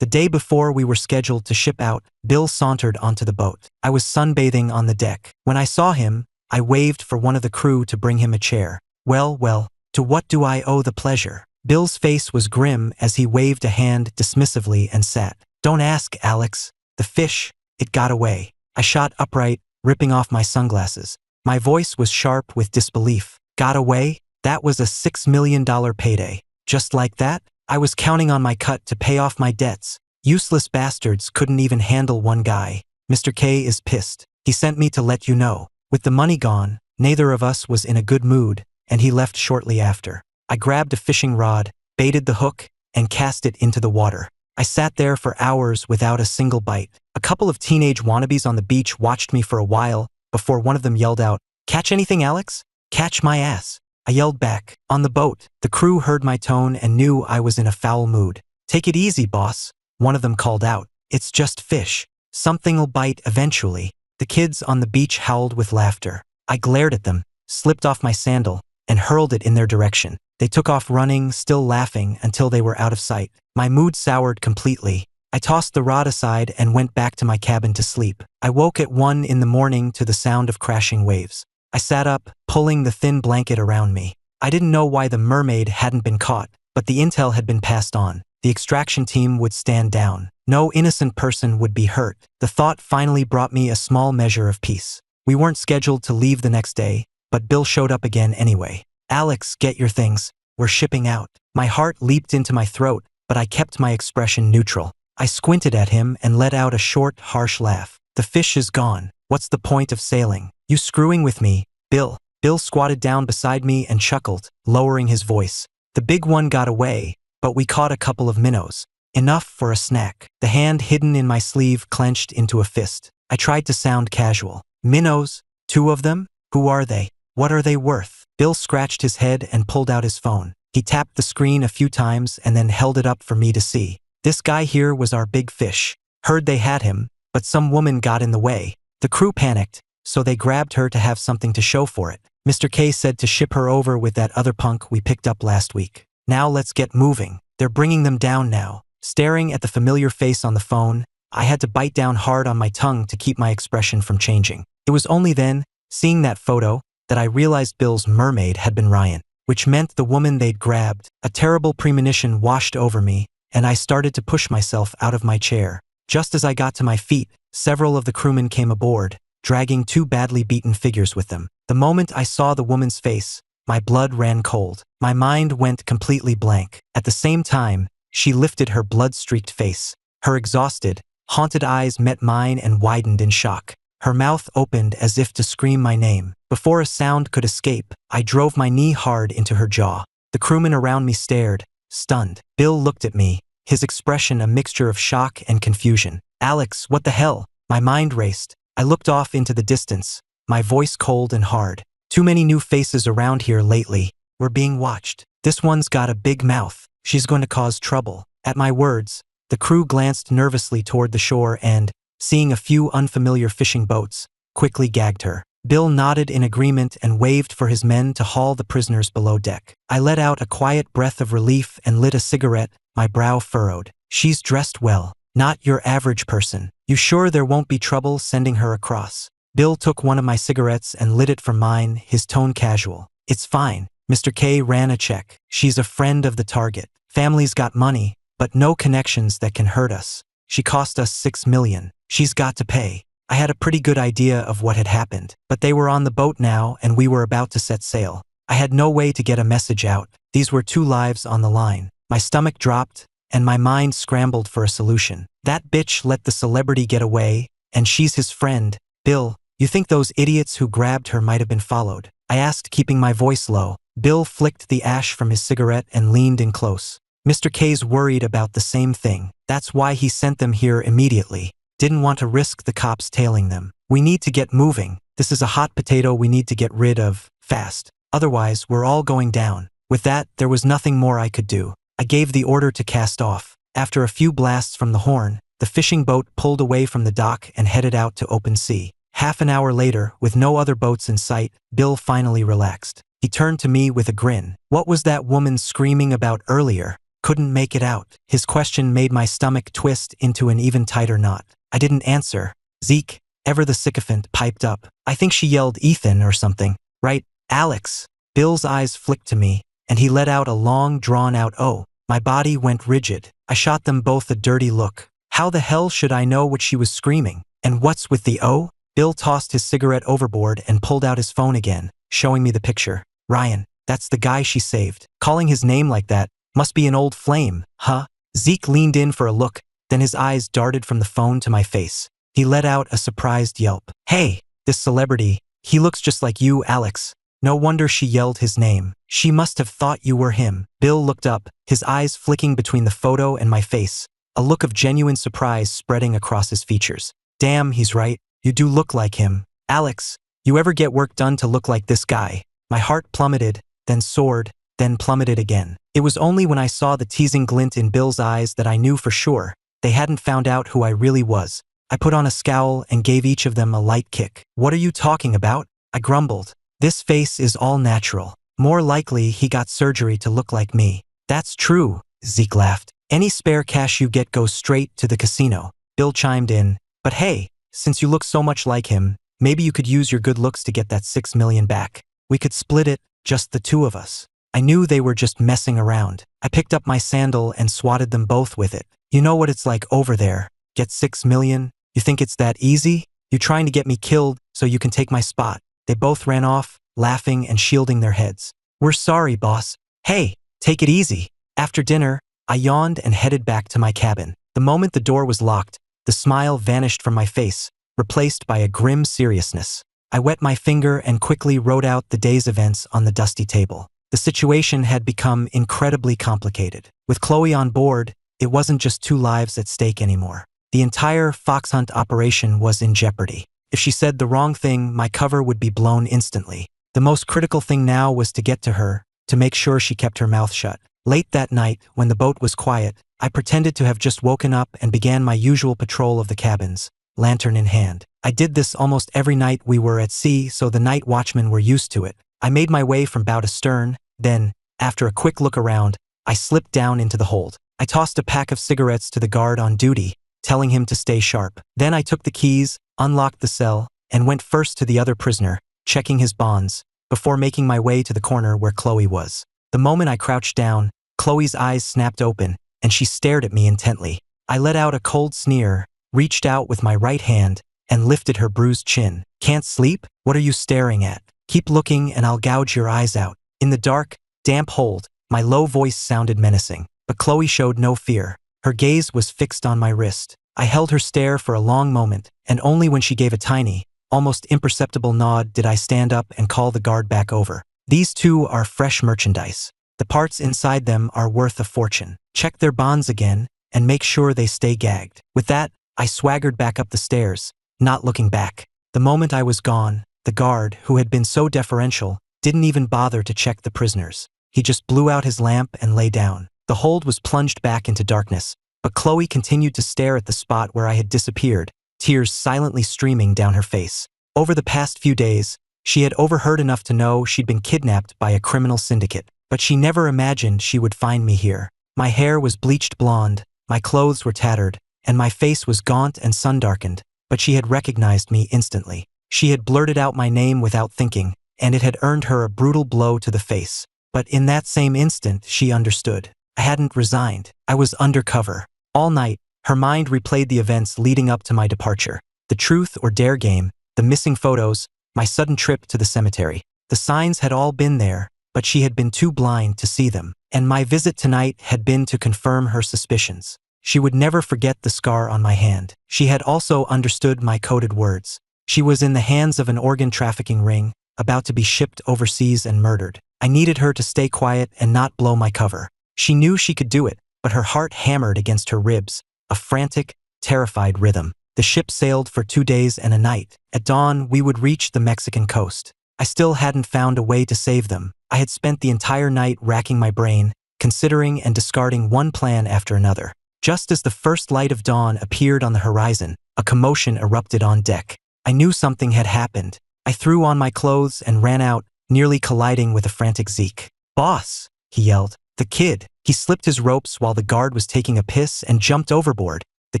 The day before we were scheduled to ship out, Bill sauntered onto the boat. I was sunbathing on the deck. When I saw him, I waved for one of the crew to bring him a chair. Well, to what do I owe the pleasure?" Bill's face was grim as he waved a hand dismissively and sat. "Don't ask, Alex. The fish, it got away." I shot upright, ripping off my sunglasses. My voice was sharp with disbelief. "Got away? That was a $6 million payday. Just like that? I was counting on my cut to pay off my debts. Useless bastards couldn't even handle one guy. Mr. K is pissed. He sent me to let you know." With the money gone, neither of us was in a good mood, and he left shortly after. I grabbed a fishing rod, baited the hook, and cast it into the water. I sat there for hours without a single bite. A couple of teenage wannabes on the beach watched me for a while before one of them yelled out, "Catch anything, Alex?" "Catch my ass," I yelled back. On the boat, the crew heard my tone and knew I was in a foul mood. "Take it easy, boss," one of them called out. "It's just fish. Something'll bite eventually." The kids on the beach howled with laughter. I glared at them, slipped off my sandal, and hurled it in their direction. They took off running, still laughing, until they were out of sight. My mood soured completely. I tossed the rod aside and went back to my cabin to sleep. I woke at 1 in the morning to the sound of crashing waves. I sat up, pulling the thin blanket around me. I didn't know why the mermaid hadn't been caught, but the intel had been passed on. The extraction team would stand down. No innocent person would be hurt. The thought finally brought me a small measure of peace. We weren't scheduled to leave the next day, but Bill showed up again anyway. "Alex, get your things. We're shipping out." My heart leaped into my throat, but I kept my expression neutral. I squinted at him and let out a short, harsh laugh. "The fish is gone. What's the point of sailing? You screwing with me, Bill?" Bill squatted down beside me and chuckled, lowering his voice. "The big one got away, but we caught a couple of minnows. Enough for a snack." The hand hidden in my sleeve clenched into a fist. I tried to sound casual. "Minnows? 2 of them? Who are they? What are they worth?" Bill scratched his head and pulled out his phone. He tapped the screen a few times and then held it up for me to see. "This guy here was our big fish. Heard they had him, but some woman got in the way. The crew panicked, so they grabbed her to have something to show for it. Mr. K said to ship her over with that other punk we picked up last week. Now let's get moving. They're bringing them down now." Staring at the familiar face on the phone, I had to bite down hard on my tongue to keep my expression from changing. It was only then, seeing that photo, that I realized Bill's mermaid had been Ryan, which meant the woman they'd grabbed. A terrible premonition washed over me, and I started to push myself out of my chair. Just as I got to my feet, several of the crewmen came aboard, dragging 2 badly beaten figures with them. The moment I saw the woman's face, my blood ran cold. My mind went completely blank. At the same time, she lifted her blood-streaked face. Her exhausted, haunted eyes met mine and widened in shock. Her mouth opened as if to scream my name. Before a sound could escape, I drove my knee hard into her jaw. The crewmen around me stared, stunned. Bill looked at me, his expression a mixture of shock and confusion. "Alex, what the hell?" My mind raced. I looked off into the distance, my voice cold and hard. "Too many new faces around here lately. We're being watched. This one's got a big mouth. She's going to cause trouble." At my words, the crew glanced nervously toward the shore and, seeing a few unfamiliar fishing boats, quickly gagged her. Bill nodded in agreement and waved for his men to haul the prisoners below deck. I let out a quiet breath of relief and lit a cigarette, my brow furrowed. "She's dressed well. Not your average person. You sure there won't be trouble sending her across?" Bill took one of my cigarettes and lit it from mine, his tone casual. "It's fine. Mr. K ran a check. She's a friend of the target. Family's got money, but no connections that can hurt us. She cost us $6 million. She's got to pay." I had a pretty good idea of what had happened, but they were on the boat now and we were about to set sail. I had no way to get a message out. These were 2 lives on the line. My stomach dropped, and my mind scrambled for a solution. That bitch let the celebrity get away, and she's his friend. Bill, you think those idiots who grabbed her might have been followed? I asked, keeping my voice low. Bill flicked the ash from his cigarette and leaned in close. Mr. K's worried about the same thing. That's why he sent them here immediately. Didn't want to risk the cops tailing them. We need to get moving. This is a hot potato we need to get rid of, fast. Otherwise, we're all going down. With that, there was nothing more I could do. I gave the order to cast off. After a few blasts from the horn, the fishing boat pulled away from the dock and headed out to open sea. Half an hour later, with no other boats in sight, Bill finally relaxed. He turned to me with a grin. What was that woman screaming about earlier? Couldn't make it out. His question made my stomach twist into an even tighter knot. I didn't answer. Zeke, ever the sycophant, piped up. I think she yelled Ethan or something. Right, Alex. Bill's eyes flicked to me, and he let out a long, drawn-out "oh." My body went rigid. I shot them both a dirty look. How the hell should I know what she was screaming? And what's with the "oh"? Bill tossed his cigarette overboard and pulled out his phone again, showing me the picture. Ryan, that's the guy she saved. Calling his name like that must be an old flame, huh? Zeke leaned in for a look, then his eyes darted from the phone to my face. He let out a surprised yelp. Hey, this celebrity, he looks just like you, Alex. No wonder she yelled his name. She must have thought you were him. Bill looked up, his eyes flicking between the photo and my face, a look of genuine surprise spreading across his features. Damn, he's right. You do look like him. Alex, you ever get work done to look like this guy? My heart plummeted, then soared, then plummeted again. It was only when I saw the teasing glint in Bill's eyes that I knew for sure they hadn't found out who I really was. I put on a scowl and gave each of them a light kick. What are you talking about? I grumbled. This face is all natural. More likely he got surgery to look like me. That's true, Zeke laughed. Any spare cash you get goes straight to the casino. Bill chimed in. But hey, since you look so much like him, maybe you could use your good looks to get that $6 million back. We could split it, just the 2 of us. I knew they were just messing around. I picked up my sandal and swatted them both with it. You know what it's like over there. Get $6 million? You think it's that easy? You trying to get me killed so you can take my spot. They both ran off, laughing and shielding their heads. We're sorry, boss. Hey, take it easy. After dinner, I yawned and headed back to my cabin. The moment the door was locked, the smile vanished from my face, replaced by a grim seriousness. I wet my finger and quickly wrote out the day's events on the dusty table. The situation had become incredibly complicated. With Chloe on board, it wasn't just 2 lives at stake anymore. The entire fox hunt operation was in jeopardy. If she said the wrong thing, my cover would be blown instantly. The most critical thing now was to get to her, to make sure she kept her mouth shut. Late that night, when the boat was quiet, I pretended to have just woken up and began my usual patrol of the cabins, lantern in hand. I did this almost every night we were at sea, so the night watchmen were used to it. I made my way from bow to stern, then, after a quick look around, I slipped down into the hold. I tossed a pack of cigarettes to the guard on duty, telling him to stay sharp. Then I took the keys, unlocked the cell, and went first to the other prisoner, checking his bonds, before making my way to the corner where Chloe was. The moment I crouched down, Chloe's eyes snapped open, and she stared at me intently. I let out a cold sneer, reached out with my right hand, and lifted her bruised chin. Can't sleep? What are you staring at? Keep looking and I'll gouge your eyes out. In the dark, damp hold, my low voice sounded menacing, but Chloe showed no fear. Her gaze was fixed on my wrist. I held her stare for a long moment, and only when she gave a tiny, almost imperceptible nod did I stand up and call the guard back over. These 2 are fresh merchandise. The parts inside them are worth a fortune. Check their bonds again, and make sure they stay gagged. With that, I swaggered back up the stairs, not looking back. The moment I was gone, the guard, who had been so deferential, didn't even bother to check the prisoners. He just blew out his lamp and lay down. The hold was plunged back into darkness, but Chloe continued to stare at the spot where I had disappeared, tears silently streaming down her face. Over the past few days, she had overheard enough to know she'd been kidnapped by a criminal syndicate, but she never imagined she would find me here. My hair was bleached blonde, my clothes were tattered, and my face was gaunt and sun-darkened, but she had recognized me instantly. She had blurted out my name without thinking, and it had earned her a brutal blow to the face. But in that same instant, she understood. I hadn't resigned. I was undercover. All night, her mind replayed the events leading up to my departure. The truth or dare game, the missing photos, my sudden trip to the cemetery. The signs had all been there, but she had been too blind to see them. And my visit tonight had been to confirm her suspicions. She would never forget the scar on my hand. She had also understood my coded words. She was in the hands of an organ trafficking ring, about to be shipped overseas and murdered. I needed her to stay quiet and not blow my cover. She knew she could do it, but her heart hammered against her ribs, a frantic, terrified rhythm. The ship sailed for 2 days and a night. At dawn, we would reach the Mexican coast. I still hadn't found a way to save them. I had spent the entire night racking my brain, considering and discarding one plan after another. Just as the first light of dawn appeared on the horizon, a commotion erupted on deck. I knew something had happened. I threw on my clothes and ran out, nearly colliding with a frantic Zeke. "Boss!" he yelled. "The kid!" He slipped his ropes while the guard was taking a piss and jumped overboard. "The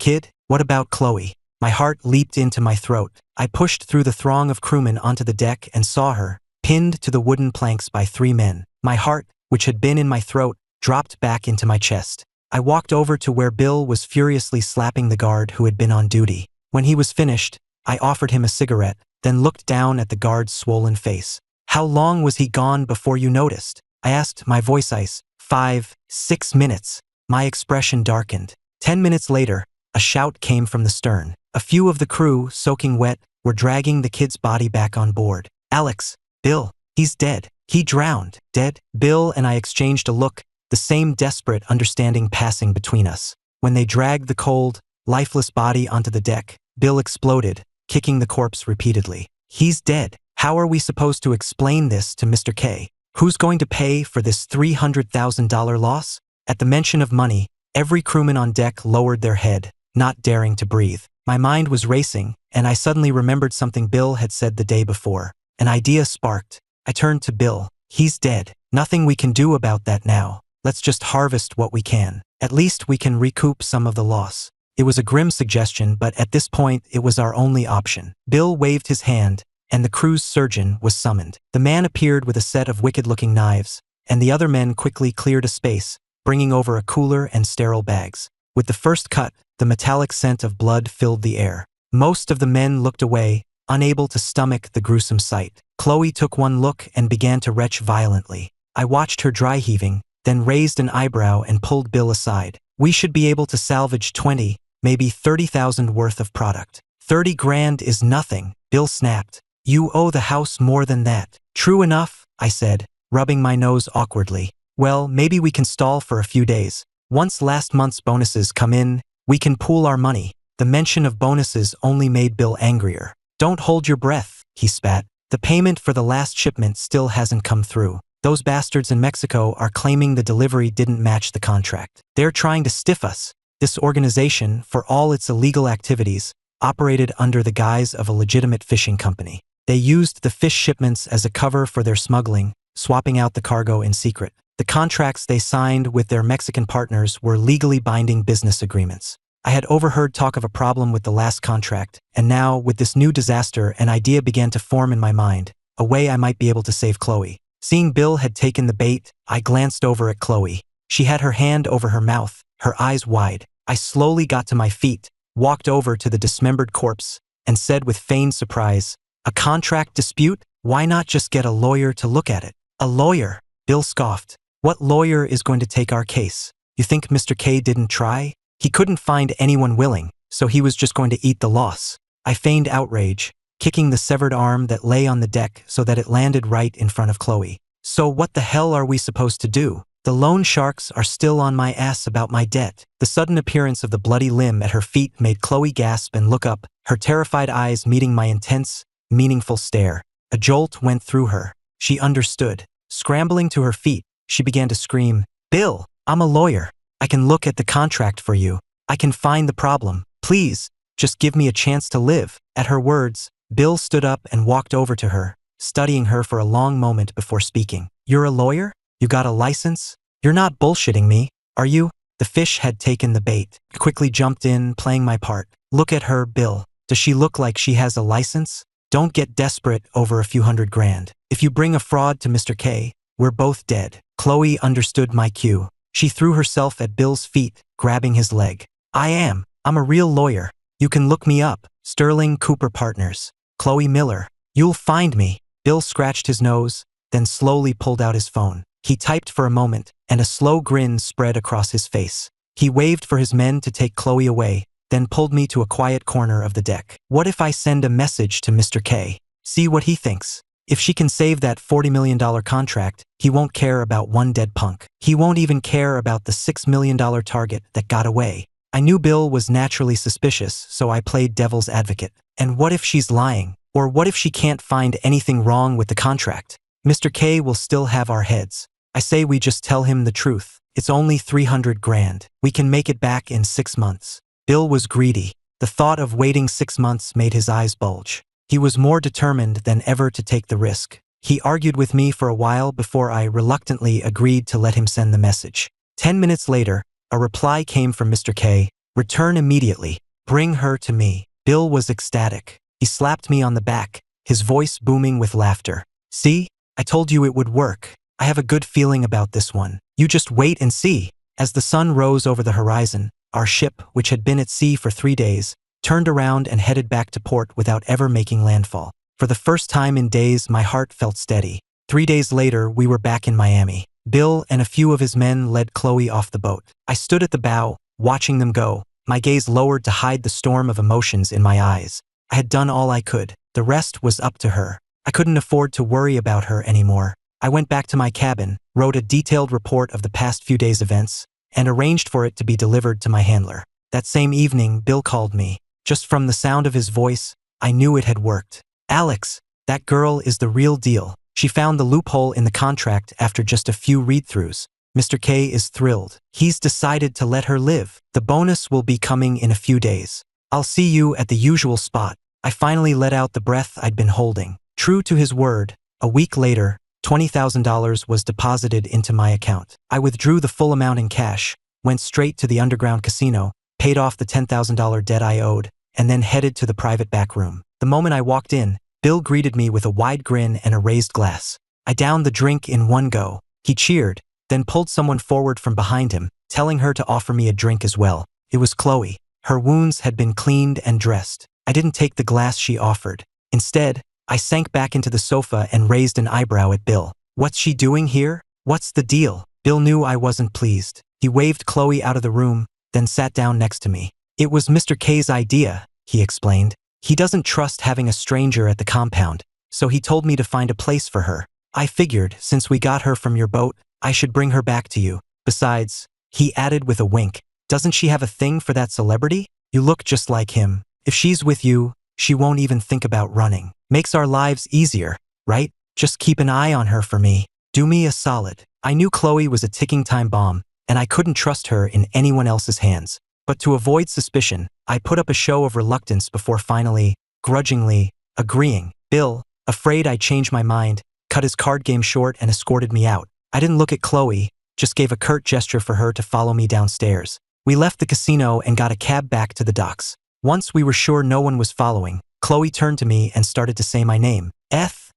kid? What about Chloe?" My heart leaped into my throat. I pushed through the throng of crewmen onto the deck and saw her, pinned to the wooden planks by 3 men. My heart, which had been in my throat, dropped back into my chest. I walked over to where Bill was furiously slapping the guard who had been on duty. When he was finished, I offered him a cigarette, then looked down at the guard's swollen face. "How long was he gone before you noticed?" I asked, my voice ice. 5, 6 minutes. My expression darkened. 10 minutes later, a shout came from the stern. A few of the crew, soaking wet, were dragging the kid's body back on board. "Alex, Bill, he's dead. He drowned." "Dead?" Bill and I exchanged a look, the same desperate understanding passing between us. When they dragged the cold, lifeless body onto the deck, Bill exploded, kicking the corpse repeatedly. "He's dead. How are we supposed to explain this to Mr. K? Who's going to pay for this $300,000 loss?" At the mention of money, every crewman on deck lowered their head, not daring to breathe. My mind was racing, and I suddenly remembered something Bill had said the day before. An idea sparked. I turned to Bill. "He's dead. Nothing we can do about that now. Let's just harvest what we can. At least we can recoup some of the loss." It was a grim suggestion, but at this point, it was our only option. Bill waved his hand, and the crew's surgeon was summoned. The man appeared with a set of wicked-looking knives, and the other men quickly cleared a space, bringing over a cooler and sterile bags. With the first cut, the metallic scent of blood filled the air. Most of the men looked away, unable to stomach the gruesome sight. Chloe took one look and began to retch violently. I watched her dry heaving, then raised an eyebrow and pulled Bill aside. "We should be able to salvage 20, maybe 30,000 worth of product." "30 grand is nothing," Bill snapped. "You owe the house more than that." "True enough," I said, rubbing my nose awkwardly. "Well, maybe we can stall for a few days. Once last month's bonuses come in, we can pool our money." The mention of bonuses only made Bill angrier. "Don't hold your breath," he spat. "The payment for the last shipment still hasn't come through. Those bastards in Mexico are claiming the delivery didn't match the contract. They're trying to stiff us." This organization, for all its illegal activities, operated under the guise of a legitimate fishing company. They used the fish shipments as a cover for their smuggling, swapping out the cargo in secret. The contracts they signed with their Mexican partners were legally binding business agreements. I had overheard talk of a problem with the last contract, and now, with this new disaster, an idea began to form in my mind, a way I might be able to save Chloe. Seeing Bill had taken the bait, I glanced over at Chloe. She had her hand over her mouth, her eyes wide. I slowly got to my feet, walked over to the dismembered corpse, and said with feigned surprise, "A contract dispute? Why not just get a lawyer to look at it?" "A lawyer?" Bill scoffed. "What lawyer is going to take our case? You think Mr. K didn't try? He couldn't find anyone willing, so he was just going to eat the loss." I feigned outrage, kicking the severed arm that lay on the deck so that it landed right in front of Chloe. "So what the hell are we supposed to do? The loan sharks are still on my ass about my debt." The sudden appearance of the bloody limb at her feet made Chloe gasp and look up, her terrified eyes meeting my intense, meaningful stare. A jolt went through her. She understood. Scrambling to her feet, she began to scream, "Bill, I'm a lawyer. I can look at the contract for you. I can find the problem. Please, just give me a chance to live." At her words, Bill stood up and walked over to her, studying her for a long moment before speaking. "You're a lawyer? You got a license? You're not bullshitting me, are you?" The fish had taken the bait. I quickly jumped in, playing my part. "Look at her, Bill. Does she look like she has a license? Don't get desperate over a few $100 grand. If you bring a fraud to Mr. K, we're both dead." Chloe understood my cue. She threw herself at Bill's feet, grabbing his leg. I'm a real lawyer. You can look me up. Sterling Cooper Partners. Chloe Miller. You'll find me." Bill scratched his nose, then slowly pulled out his phone. He typed for a moment, and a slow grin spread across his face. He waved for his men to take Chloe away, then pulled me to a quiet corner of the deck. What if I send a message to Mr. K? See what he thinks. If she can save that $40 million contract, he won't care about one dead punk. He won't even care about the $6 million target that got away. I knew Bill was naturally suspicious, so I played devil's advocate. And what if she's lying? Or what if she can't find anything wrong with the contract? Mr. K will still have our heads. I say we just tell him the truth. It's only 300 grand. We can make it back in 6 months. Bill was greedy. The thought of waiting 6 months made his eyes bulge. He was more determined than ever to take the risk. He argued with me for a while before I reluctantly agreed to let him send the message. 10 minutes later, a reply came from Mr. K. Return immediately. Bring her to me. Bill was ecstatic. He slapped me on the back, his voice booming with laughter. See? I told you it would work. I have a good feeling about this one. You just wait and see. As the sun rose over the horizon, our ship, which had been at sea for 3 days, turned around and headed back to port without ever making landfall. For the first time in days, my heart felt steady. 3 days later, we were back in Miami. Bill and a few of his men led Chloe off the boat. I stood at the bow, watching them go, my gaze lowered to hide the storm of emotions in my eyes. I had done all I could. The rest was up to her. I couldn't afford to worry about her anymore. I went back to my cabin, wrote a detailed report of the past few days' events, and arranged for it to be delivered to my handler. That same evening, Bill called me. Just from the sound of his voice, I knew it had worked. Alex, that girl is the real deal. She found the loophole in the contract after just a few read-throughs. Mr. K is thrilled. He's decided to let her live. The bonus will be coming in a few days. I'll see you at the usual spot. I finally let out the breath I'd been holding. True to his word, a week later, $20,000 was deposited into my account. I withdrew the full amount in cash, went straight to the underground casino, paid off the $10,000 debt I owed, and then headed to the private back room. The moment I walked in, Bill greeted me with a wide grin and a raised glass. I downed the drink in one go. He cheered, then pulled someone forward from behind him, telling her to offer me a drink as well. It was Chloe. Her wounds had been cleaned and dressed. I didn't take the glass she offered. Instead, I sank back into the sofa and raised an eyebrow at Bill. What's she doing here? What's the deal? Bill knew I wasn't pleased. He waved Chloe out of the room, then sat down next to me. It was Mr. K's idea, he explained. He doesn't trust having a stranger at the compound, so he told me to find a place for her. I figured, since we got her from your boat, I should bring her back to you. Besides, he added with a wink, doesn't she have a thing for that celebrity? You look just like him. If she's with you, she won't even think about running. Makes our lives easier, right? Just keep an eye on her for me. Do me a solid. I knew Chloe was a ticking time bomb, and I couldn't trust her in anyone else's hands. But to avoid suspicion, I put up a show of reluctance before finally, grudgingly, agreeing. Bill, afraid I'd change my mind, cut his card game short and escorted me out. I didn't look at Chloe, just gave a curt gesture for her to follow me downstairs. We left the casino and got a cab back to the docks. Once we were sure no one was following, Chloe turned to me and started to say my name.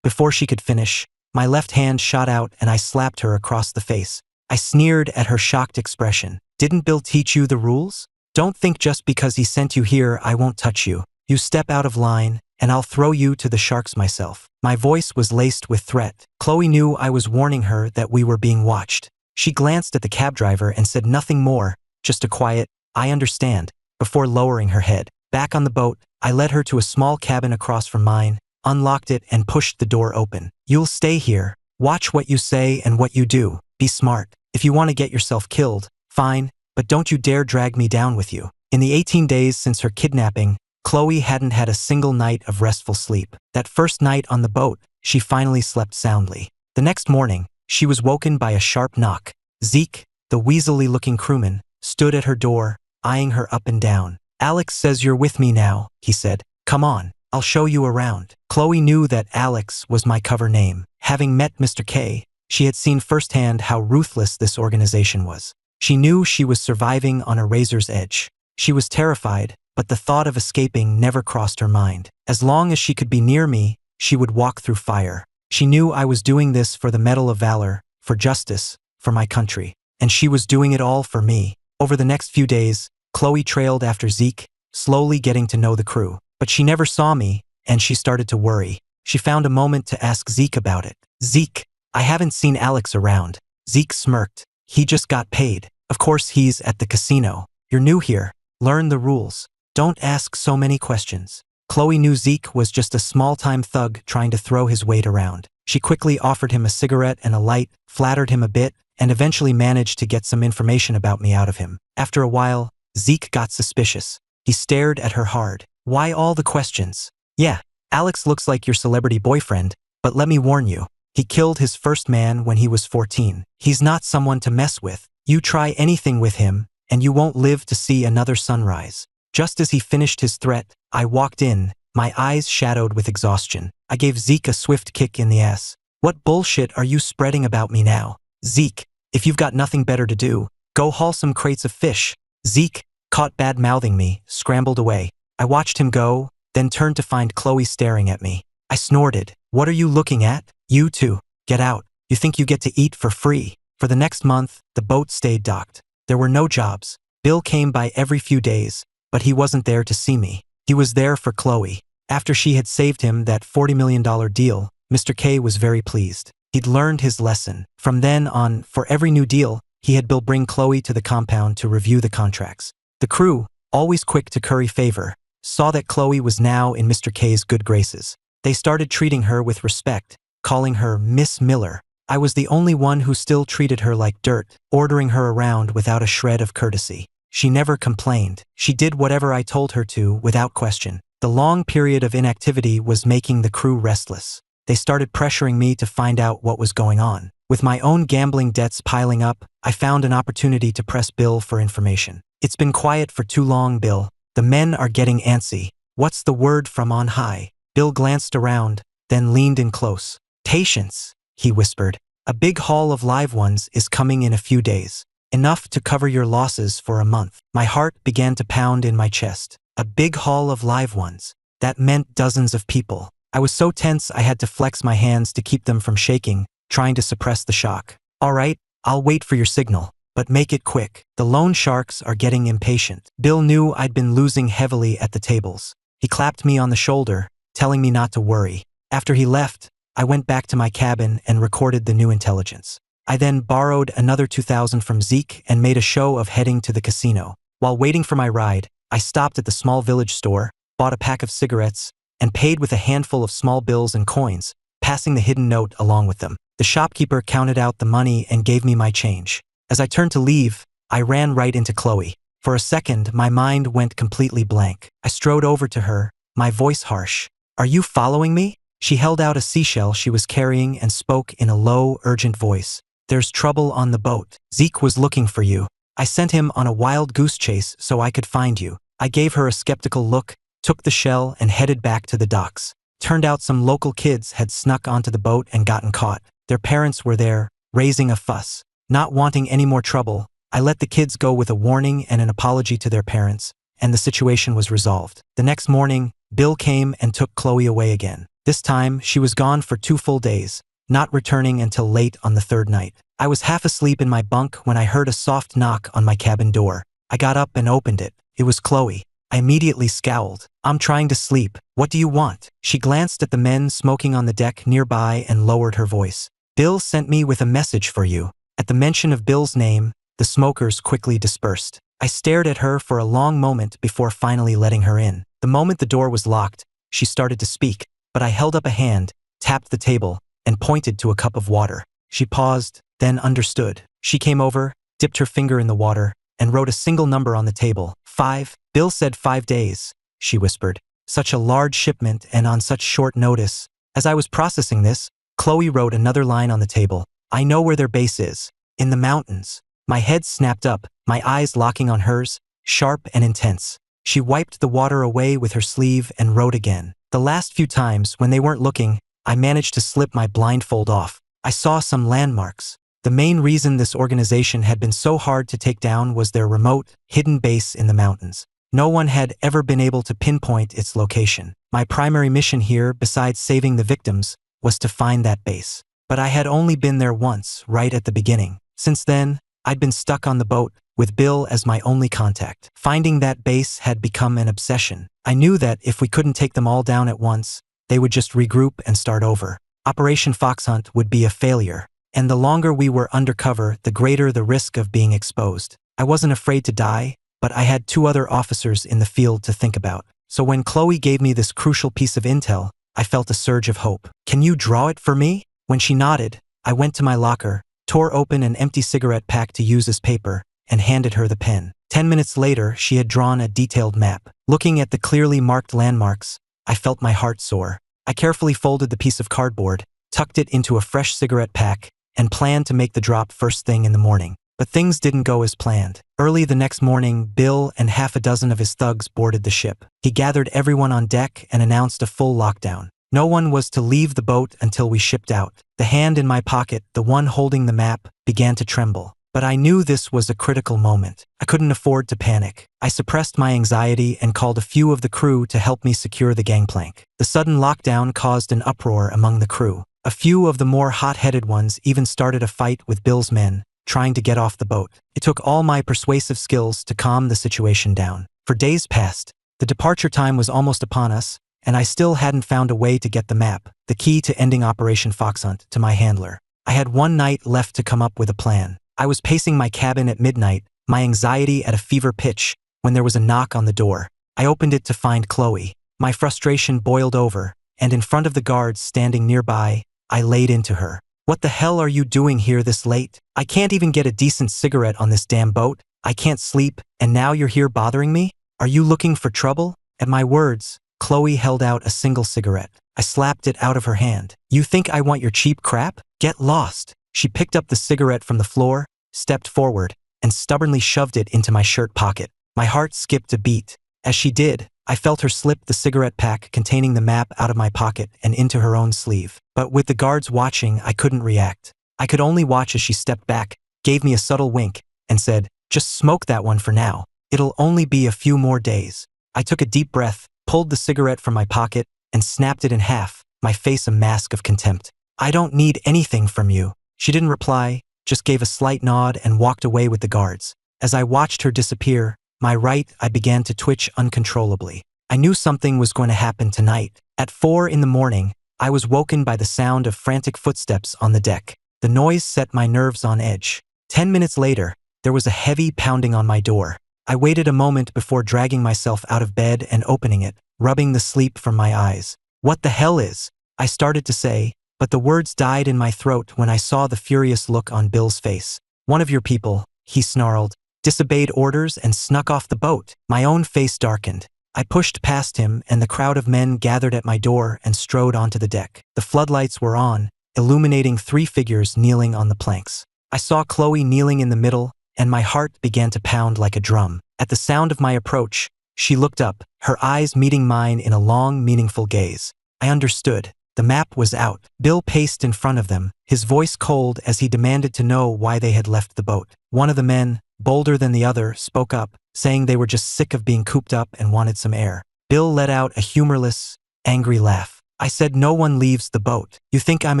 Before she could finish, my left hand shot out and I slapped her across the face. I sneered at her shocked expression. Didn't Bill teach you the rules? Don't think just because he sent you here I won't touch you. You step out of line, and I'll throw you to the sharks myself. My voice was laced with threat. Chloe knew I was warning her that we were being watched. She glanced at the cab driver and said nothing more, just a quiet, I understand, before lowering her head. Back on the boat, I led her to a small cabin across from mine, unlocked it and pushed the door open. You'll stay here. Watch what you say and what you do. Be smart. If you want to get yourself killed, fine, but don't you dare drag me down with you. In the 18 days since her kidnapping, Chloe hadn't had a single night of restful sleep. That first night on the boat, she finally slept soundly. The next morning, she was woken by a sharp knock. Zeke, the weaselly-looking crewman, stood at her door, eyeing her up and down. Alex says you're with me now, he said. Come on, I'll show you around. Chloe knew that Alex was my cover name. Having met Mr. K, she had seen firsthand how ruthless this organization was. She knew she was surviving on a razor's edge. She was terrified, but the thought of escaping never crossed her mind. As long as she could be near me, she would walk through fire. She knew I was doing this for the Medal of Valor, for justice, for my country. And she was doing it all for me. Over the next few days, Chloe trailed after Zeke, slowly getting to know the crew. But she never saw me, and she started to worry. She found a moment to ask Zeke about it. Zeke, I haven't seen Alex around. Zeke smirked. He just got paid. Of course he's at the casino. You're new here. Learn the rules. Don't ask so many questions. Chloe knew Zeke was just a small-time thug trying to throw his weight around. She quickly offered him a cigarette and a light, flattered him a bit, and eventually managed to get some information about me out of him. After a while, Zeke got suspicious. He stared at her hard. Why all the questions? Yeah, Alex looks like your celebrity boyfriend, but let me warn you. He killed his first man when he was 14. He's not someone to mess with. You try anything with him, and you won't live to see another sunrise. Just as he finished his threat, I walked in, my eyes shadowed with exhaustion. I gave Zeke a swift kick in the ass. What bullshit are you spreading about me now? Zeke, if you've got nothing better to do, go haul some crates of fish. Zeke, caught bad-mouthing me, scrambled away. I watched him go, then turned to find Chloe staring at me. I snorted. What are you looking at? You two, get out. You think you get to eat for free? For the next month, the boat stayed docked. There were no jobs. Bill came by every few days, but he wasn't there to see me. He was there for Chloe. After she had saved him that $40 million deal, Mr. K was very pleased. He'd learned his lesson. From then on, for every new deal, he had Bill bring Chloe to the compound to review the contracts. The crew, always quick to curry favor, saw that Chloe was now in Mr. K's good graces. They started treating her with respect, calling her Miss Miller. I was the only one who still treated her like dirt, ordering her around without a shred of courtesy. She never complained. She did whatever I told her to, without question. The long period of inactivity was making the crew restless. They started pressuring me to find out what was going on. With my own gambling debts piling up, I found an opportunity to press Bill for information. It's been quiet for too long, Bill. The men are getting antsy. What's the word from on high? Bill glanced around, then leaned in close. Patience, he whispered. A big haul of live ones is coming in a few days. Enough to cover your losses for a month. My heart began to pound in my chest. A big haul of live ones. That meant dozens of people. I was so tense I had to flex my hands to keep them from shaking, trying to suppress the shock. All right, I'll wait for your signal, but make it quick. The loan sharks are getting impatient. Bill knew I'd been losing heavily at the tables. He clapped me on the shoulder, telling me not to worry. After he left, I went back to my cabin and recorded the new intelligence. I then borrowed another $2,000 from Zeke and made a show of heading to the casino. While waiting for my ride, I stopped at the small village store, bought a pack of cigarettes, and paid with a handful of small bills and coins, passing the hidden note along with them. The shopkeeper counted out the money and gave me my change. As I turned to leave, I ran right into Chloe. For a second, my mind went completely blank. I strode over to her, my voice harsh. Are you following me? She held out a seashell she was carrying and spoke in a low, urgent voice. There's trouble on the boat. Zeke was looking for you. I sent him on a wild goose chase so I could find you. I gave her a skeptical look, took the shell and headed back to the docks. Turned out some local kids had snuck onto the boat and gotten caught. Their parents were there, raising a fuss. Not wanting any more trouble, I let the kids go with a warning and an apology to their parents, and the situation was resolved. The next morning, Bill came and took Chloe away again. This time, she was gone for 2 full days, not returning until late on the 3rd night. I was half asleep in my bunk when I heard a soft knock on my cabin door. I got up and opened it. It was Chloe. I immediately scowled. I'm trying to sleep. What do you want? She glanced at the men smoking on the deck nearby and lowered her voice. Bill sent me with a message for you. At the mention of Bill's name, the smokers quickly dispersed. I stared at her for a long moment before finally letting her in. The moment the door was locked, she started to speak, but I held up a hand, tapped the table, and pointed to a cup of water. She paused, then understood. She came over, dipped her finger in the water, and wrote a single number on the table. 5. Bill said 5 days, she whispered. Such a large shipment and on such short notice. As I was processing this, Chloe wrote another line on the table. I know where their base is. In the mountains. My head snapped up, my eyes locking on hers, sharp and intense. She wiped the water away with her sleeve and wrote again. The last few times, when they weren't looking, I managed to slip my blindfold off. I saw some landmarks. The main reason this organization had been so hard to take down was their remote, hidden base in the mountains. No one had ever been able to pinpoint its location. My primary mission here, besides saving the victims, was to find that base. But I had only been there once, right at the beginning. Since then, I'd been stuck on the boat, with Bill as my only contact. Finding that base had become an obsession. I knew that if we couldn't take them all down at once, they would just regroup and start over. Operation Fox Hunt would be a failure, and the longer we were undercover, the greater the risk of being exposed. I wasn't afraid to die, but I had 2 other officers in the field to think about. So when Chloe gave me this crucial piece of intel, I felt a surge of hope. "Can you draw it for me?" When she nodded, I went to my locker, tore open an empty cigarette pack to use as paper, and handed her the pen. 10 minutes later, she had drawn a detailed map. Looking at the clearly marked landmarks, I felt my heart soar. I carefully folded the piece of cardboard, tucked it into a fresh cigarette pack, and planned to make the drop first thing in the morning. But things didn't go as planned. Early the next morning, Bill and half a dozen of his thugs boarded the ship. He gathered everyone on deck and announced a full lockdown. No one was to leave the boat until we shipped out. The hand in my pocket, the one holding the map, began to tremble. But I knew this was a critical moment. I couldn't afford to panic. I suppressed my anxiety and called a few of the crew to help me secure the gangplank. The sudden lockdown caused an uproar among the crew. A few of the more hot-headed ones even started a fight with Bill's men, trying to get off the boat. It took all my persuasive skills to calm the situation down. For days passed, the departure time was almost upon us, and I still hadn't found a way to get the map, the key to ending Operation Fox Hunt, to my handler. I had one night left to come up with a plan. I was pacing my cabin at midnight, my anxiety at a fever pitch, when there was a knock on the door. I opened it to find Chloe. My frustration boiled over, and in front of the guards standing nearby, I laid into her. "What the hell are you doing here this late? I can't even get a decent cigarette on this damn boat. I can't sleep, and now you're here bothering me? Are you looking for trouble?" At my words, Chloe held out a single cigarette. I slapped it out of her hand. "You think I want your cheap crap? Get lost." She picked up the cigarette from the floor, stepped forward, and stubbornly shoved it into my shirt pocket. My heart skipped a beat. As she did, I felt her slip the cigarette pack containing the map out of my pocket and into her own sleeve. But with the guards watching, I couldn't react. I could only watch as she stepped back, gave me a subtle wink, and said, "Just smoke that one for now. It'll only be a few more days." I took a deep breath, pulled the cigarette from my pocket, and snapped it in half, my face a mask of contempt. "I don't need anything from you." She didn't reply, just gave a slight nod and walked away with the guards. As I watched her disappear, my right eye began to twitch uncontrollably. I knew something was going to happen tonight. At 4 in the morning, I was woken by the sound of frantic footsteps on the deck. The noise set my nerves on edge. 10 minutes later, there was a heavy pounding on my door. I waited a moment before dragging myself out of bed and opening it, rubbing the sleep from my eyes. "What the hell is?" I started to say, but the words died in my throat when I saw the furious look on Bill's face. "One of your people," he snarled, "disobeyed orders and snuck off the boat." My own face darkened. I pushed past him, and the crowd of men gathered at my door and strode onto the deck. The floodlights were on, illuminating 3 figures kneeling on the planks. I saw Chloe kneeling in the middle, and my heart began to pound like a drum. At the sound of my approach, she looked up, her eyes meeting mine in a long, meaningful gaze. I understood. The map was out. Bill paced in front of them, his voice cold as he demanded to know why they had left the boat. One of the men, bolder than the other, spoke up, saying they were just sick of being cooped up and wanted some air. Bill let out a humorless, angry laugh. "I said no one leaves the boat. You think I'm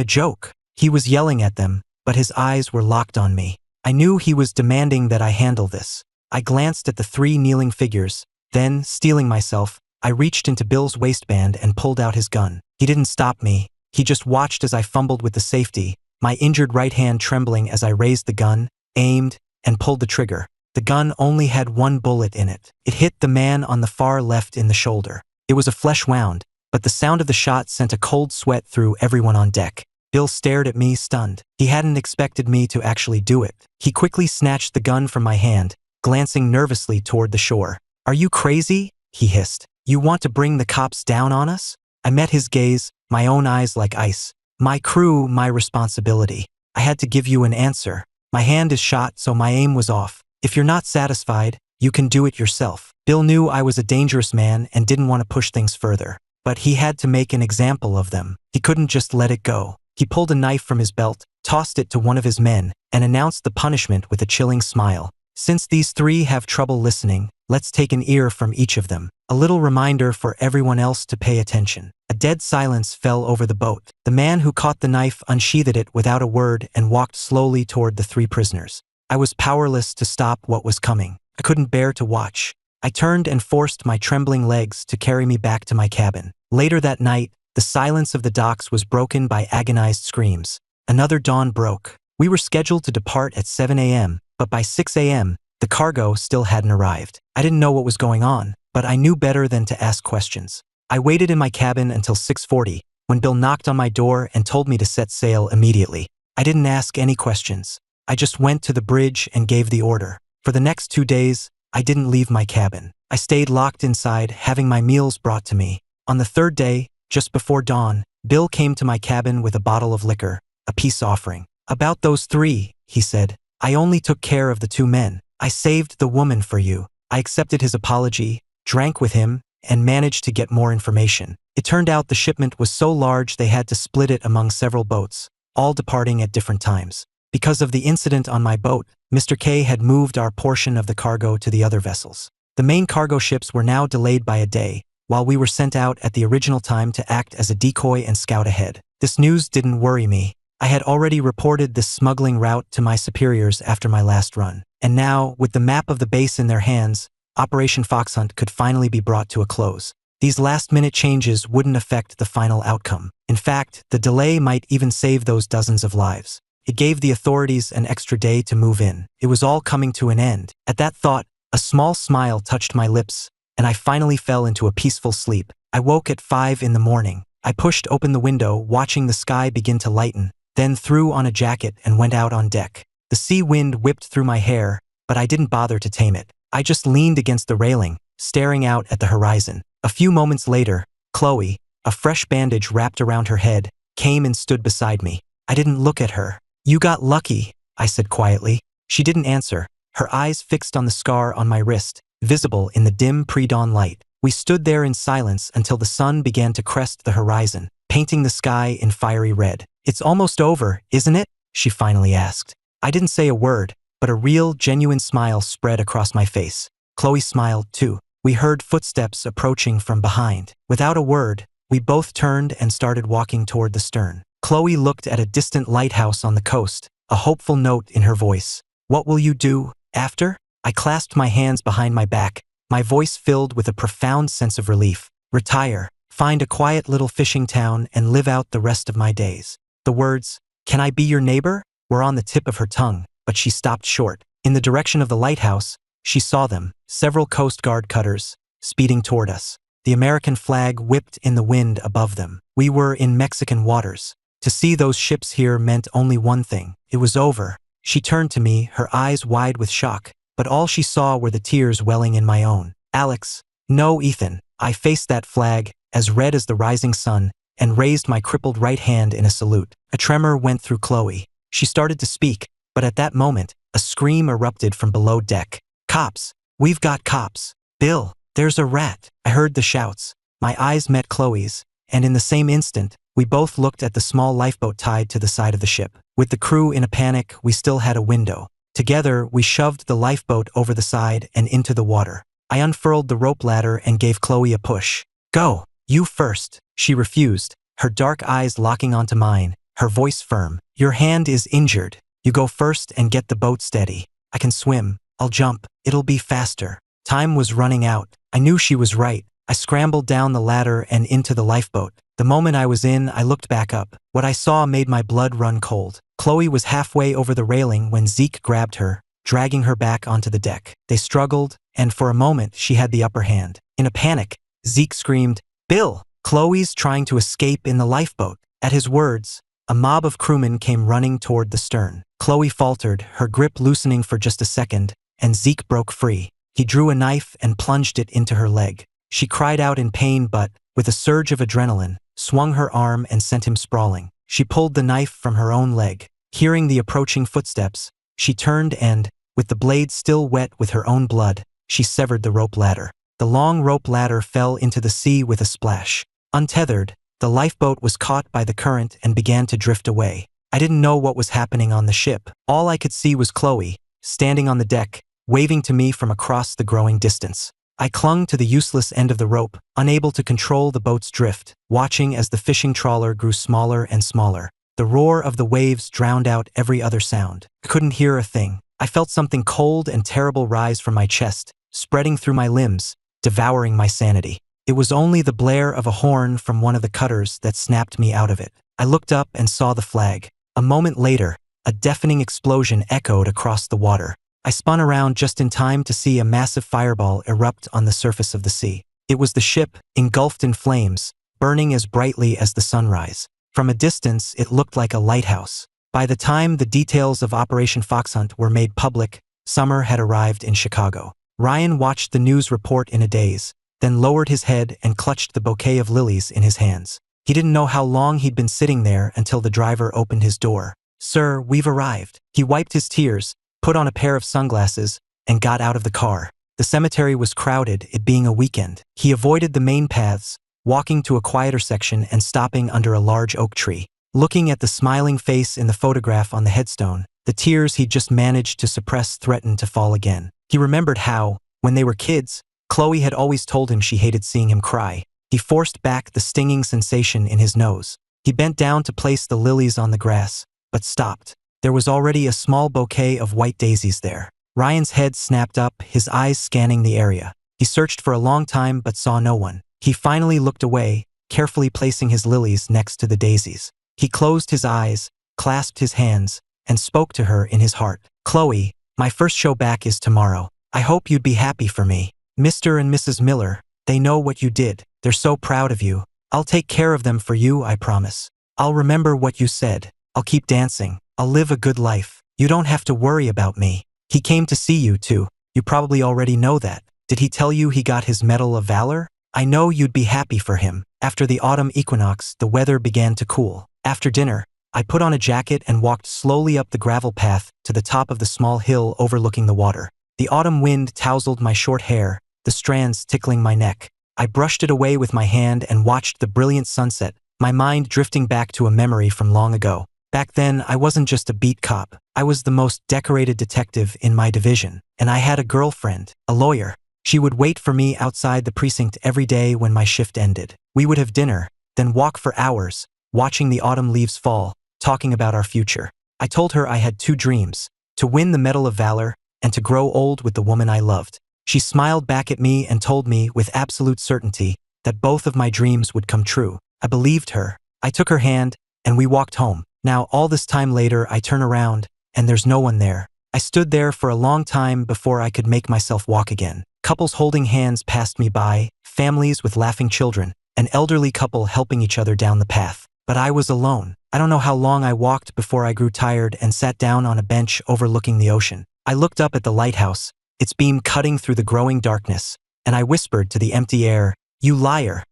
a joke?" He was yelling at them, but his eyes were locked on me. I knew he was demanding that I handle this. I glanced at the 3 kneeling figures, then, steeling myself, I reached into Bill's waistband and pulled out his gun. He didn't stop me. He just watched as I fumbled with the safety, my injured right hand trembling as I raised the gun, aimed, and pulled the trigger. The gun only had 1 bullet in it. It hit the man on the far left in the shoulder. It was a flesh wound, but the sound of the shot sent a cold sweat through everyone on deck. Bill stared at me, stunned. He hadn't expected me to actually do it. He quickly snatched the gun from my hand, glancing nervously toward the shore. "Are you crazy?" he hissed. "You want to bring the cops down on us?" I met his gaze, my own eyes like ice. "My crew, my responsibility. I had to give you an answer. My hand is shot, so my aim was off. If you're not satisfied, you can do it yourself." Bill knew I was a dangerous man and didn't want to push things further. But he had to make an example of them. He couldn't just let it go. He pulled a knife from his belt, tossed it to one of his men, and announced the punishment with a chilling smile. "Since these 3 have trouble listening, let's take an ear from each of them. A little reminder for everyone else to pay attention." A dead silence fell over the boat. The man who caught the knife unsheathed it without a word and walked slowly toward the 3 prisoners. I was powerless to stop what was coming. I couldn't bear to watch. I turned and forced my trembling legs to carry me back to my cabin. Later that night, The silence of the docks was broken by agonized screams. Another dawn broke. We were scheduled to depart at 7 a.m., but by 6 a.m., the cargo still hadn't arrived. I didn't know what was going on, but I knew better than to ask questions. I waited in my cabin until 6:40, when Bill knocked on my door and told me to set sail immediately. I didn't ask any questions. I just went to the bridge and gave the order. For the next 2 days, I didn't leave my cabin. I stayed locked inside, having my meals brought to me. On the third day, just before dawn, Bill came to my cabin with a bottle of liquor, a peace offering. "About those 3, he said. "I only took care of the 2 men. I saved the woman for you." I accepted his apology, drank with him, and managed to get more information. It turned out the shipment was so large they had to split it among several boats, all departing at different times. Because of the incident on my boat, Mr. K had moved our portion of the cargo to the other vessels. The main cargo ships were now delayed by a day, while we were sent out at the original time to act as a decoy and scout ahead. This news didn't worry me. I had already reported this smuggling route to my superiors after my last run. And now, with the map of the base in their hands, Operation Foxhunt could finally be brought to a close. These last-minute changes wouldn't affect the final outcome. In fact, the delay might even save those dozens of lives. It gave the authorities an extra day to move in. It was all coming to an end. At that thought, a small smile touched my lips, and I finally fell into a peaceful sleep. I woke at 5 in the morning. I pushed open the window, watching the sky begin to lighten, then threw on a jacket and went out on deck. The sea wind whipped through my hair, but I didn't bother to tame it. I just leaned against the railing, staring out at the horizon. A few moments later, Chloe, a fresh bandage wrapped around her head, came and stood beside me. I didn't look at her. "You got lucky," I said quietly. She didn't answer, her eyes fixed on the scar on my wrist, visible in the dim pre-dawn light. We stood there in silence until the sun began to crest the horizon, painting the sky in fiery red. "It's almost over, isn't it?" she finally asked. I didn't say a word, but a real, genuine smile spread across my face. Chloe smiled too. We heard footsteps approaching from behind. Without a word, we both turned and started walking toward the stern. Chloe looked at a distant lighthouse on the coast, a hopeful note in her voice. "What will you do after?" I clasped my hands behind my back, my voice filled with a profound sense of relief. "Retire, find a quiet little fishing town and live out the rest of my days." The words, "Can I be your neighbor?" were on the tip of her tongue, but she stopped short. In the direction of the lighthouse, she saw them, several Coast Guard cutters, speeding toward us. The American flag whipped in the wind above them. We were in Mexican waters. To see those ships here meant only one thing. It was over. She turned to me, her eyes wide with shock, but all she saw were the tears welling in my own. "Alex." "No, Ethan." I faced that flag, as red as the rising sun, and raised my crippled right hand in a salute. A tremor went through Chloe. She started to speak, but at that moment, a scream erupted from below deck. "Cops! We've got cops! Bill, there's a rat!" I heard the shouts. My eyes met Chloe's, and in the same instant, we both looked at the small lifeboat tied to the side of the ship. With the crew in a panic, we still had a window. Together, we shoved the lifeboat over the side and into the water. I unfurled the rope ladder and gave Chloe a push. "Go, you first." She refused, her dark eyes locking onto mine, her voice firm. "Your hand is injured. You go first and get the boat steady." "I can swim. I'll jump. It'll be faster." Time was running out. I knew she was right. I scrambled down the ladder and into the lifeboat. The moment I was in, I looked back up. What I saw made my blood run cold. Chloe was halfway over the railing when Zeke grabbed her, dragging her back onto the deck. They struggled, and for a moment, she had the upper hand. In a panic, Zeke screamed, "Bill! Chloe's trying to escape in the lifeboat." At his words, a mob of crewmen came running toward the stern. Chloe faltered, her grip loosening for just a second, and Zeke broke free. He drew a knife and plunged it into her leg. She cried out in pain but, with a surge of adrenaline, swung her arm and sent him sprawling. She pulled the knife from her own leg. Hearing the approaching footsteps, she turned and, with the blade still wet with her own blood, she severed the rope ladder. The long rope ladder fell into the sea with a splash. Untethered, the lifeboat was caught by the current and began to drift away. I didn't know what was happening on the ship. All I could see was Chloe, standing on the deck, waving to me from across the growing distance. I clung to the useless end of the rope, unable to control the boat's drift, watching as the fishing trawler grew smaller and smaller. The roar of the waves drowned out every other sound. I couldn't hear a thing. I felt something cold and terrible rise from my chest, spreading through my limbs, devouring my sanity. It was only the blare of a horn from one of the cutters that snapped me out of it. I looked up and saw the flag. A moment later, a deafening explosion echoed across the water. I spun around just in time to see a massive fireball erupt on the surface of the sea. It was the ship, engulfed in flames, burning as brightly as the sunrise. From a distance, it looked like a lighthouse. By the time the details of Operation Foxhunt were made public, summer had arrived in Chicago. Ryan watched the news report in a daze, then lowered his head and clutched the bouquet of lilies in his hands. He didn't know how long he'd been sitting there until the driver opened his door. "Sir, we've arrived." He wiped his tears, put on a pair of sunglasses, and got out of the car. The cemetery was crowded, it being a weekend. He avoided the main paths, walking to a quieter section and stopping under a large oak tree. Looking at the smiling face in the photograph on the headstone, the tears he'd just managed to suppress threatened to fall again. He remembered how, when they were kids, Chloe had always told him she hated seeing him cry. He forced back the stinging sensation in his nose. He bent down to place the lilies on the grass, but stopped. There was already a small bouquet of white daisies there. Ryan's head snapped up, his eyes scanning the area. He searched for a long time but saw no one. He finally looked away, carefully placing his lilies next to the daisies. He closed his eyes, clasped his hands, and spoke to her in his heart. "Chloe, my first show back is tomorrow. I hope you'd be happy for me. Mr. and Mrs. Miller, they know what you did. They're so proud of you. I'll take care of them for you, I promise. I'll remember what you said. I'll keep dancing. I'll live a good life. You don't have to worry about me." He came to see you, too. You probably already know that. Did he tell you he got his Medal of Valor? I know you'd be happy for him. After the autumn equinox, the weather began to cool. After dinner, I put on a jacket and walked slowly up the gravel path to the top of the small hill overlooking the water. The autumn wind tousled my short hair, the strands tickling my neck. I brushed it away with my hand and watched the brilliant sunset, my mind drifting back to a memory from long ago. Back then, I wasn't just a beat cop. I was the most decorated detective in my division, and I had a girlfriend, a lawyer. She would wait for me outside the precinct every day when my shift ended. We would have dinner, then walk for hours, watching the autumn leaves fall, talking about our future. I told her I had two dreams: to win the Medal of Valor and to grow old with the woman I loved. She smiled back at me and told me with absolute certainty that both of my dreams would come true. I believed her. I took her hand, and we walked home. Now, all this time later, I turn around, and there's no one there. I stood there for a long time before I could make myself walk again. Couples holding hands passed me by, families with laughing children, an elderly couple helping each other down the path. But I was alone. I don't know how long I walked before I grew tired and sat down on a bench overlooking the ocean. I looked up at the lighthouse, its beam cutting through the growing darkness, and I whispered to the empty air, "You liar."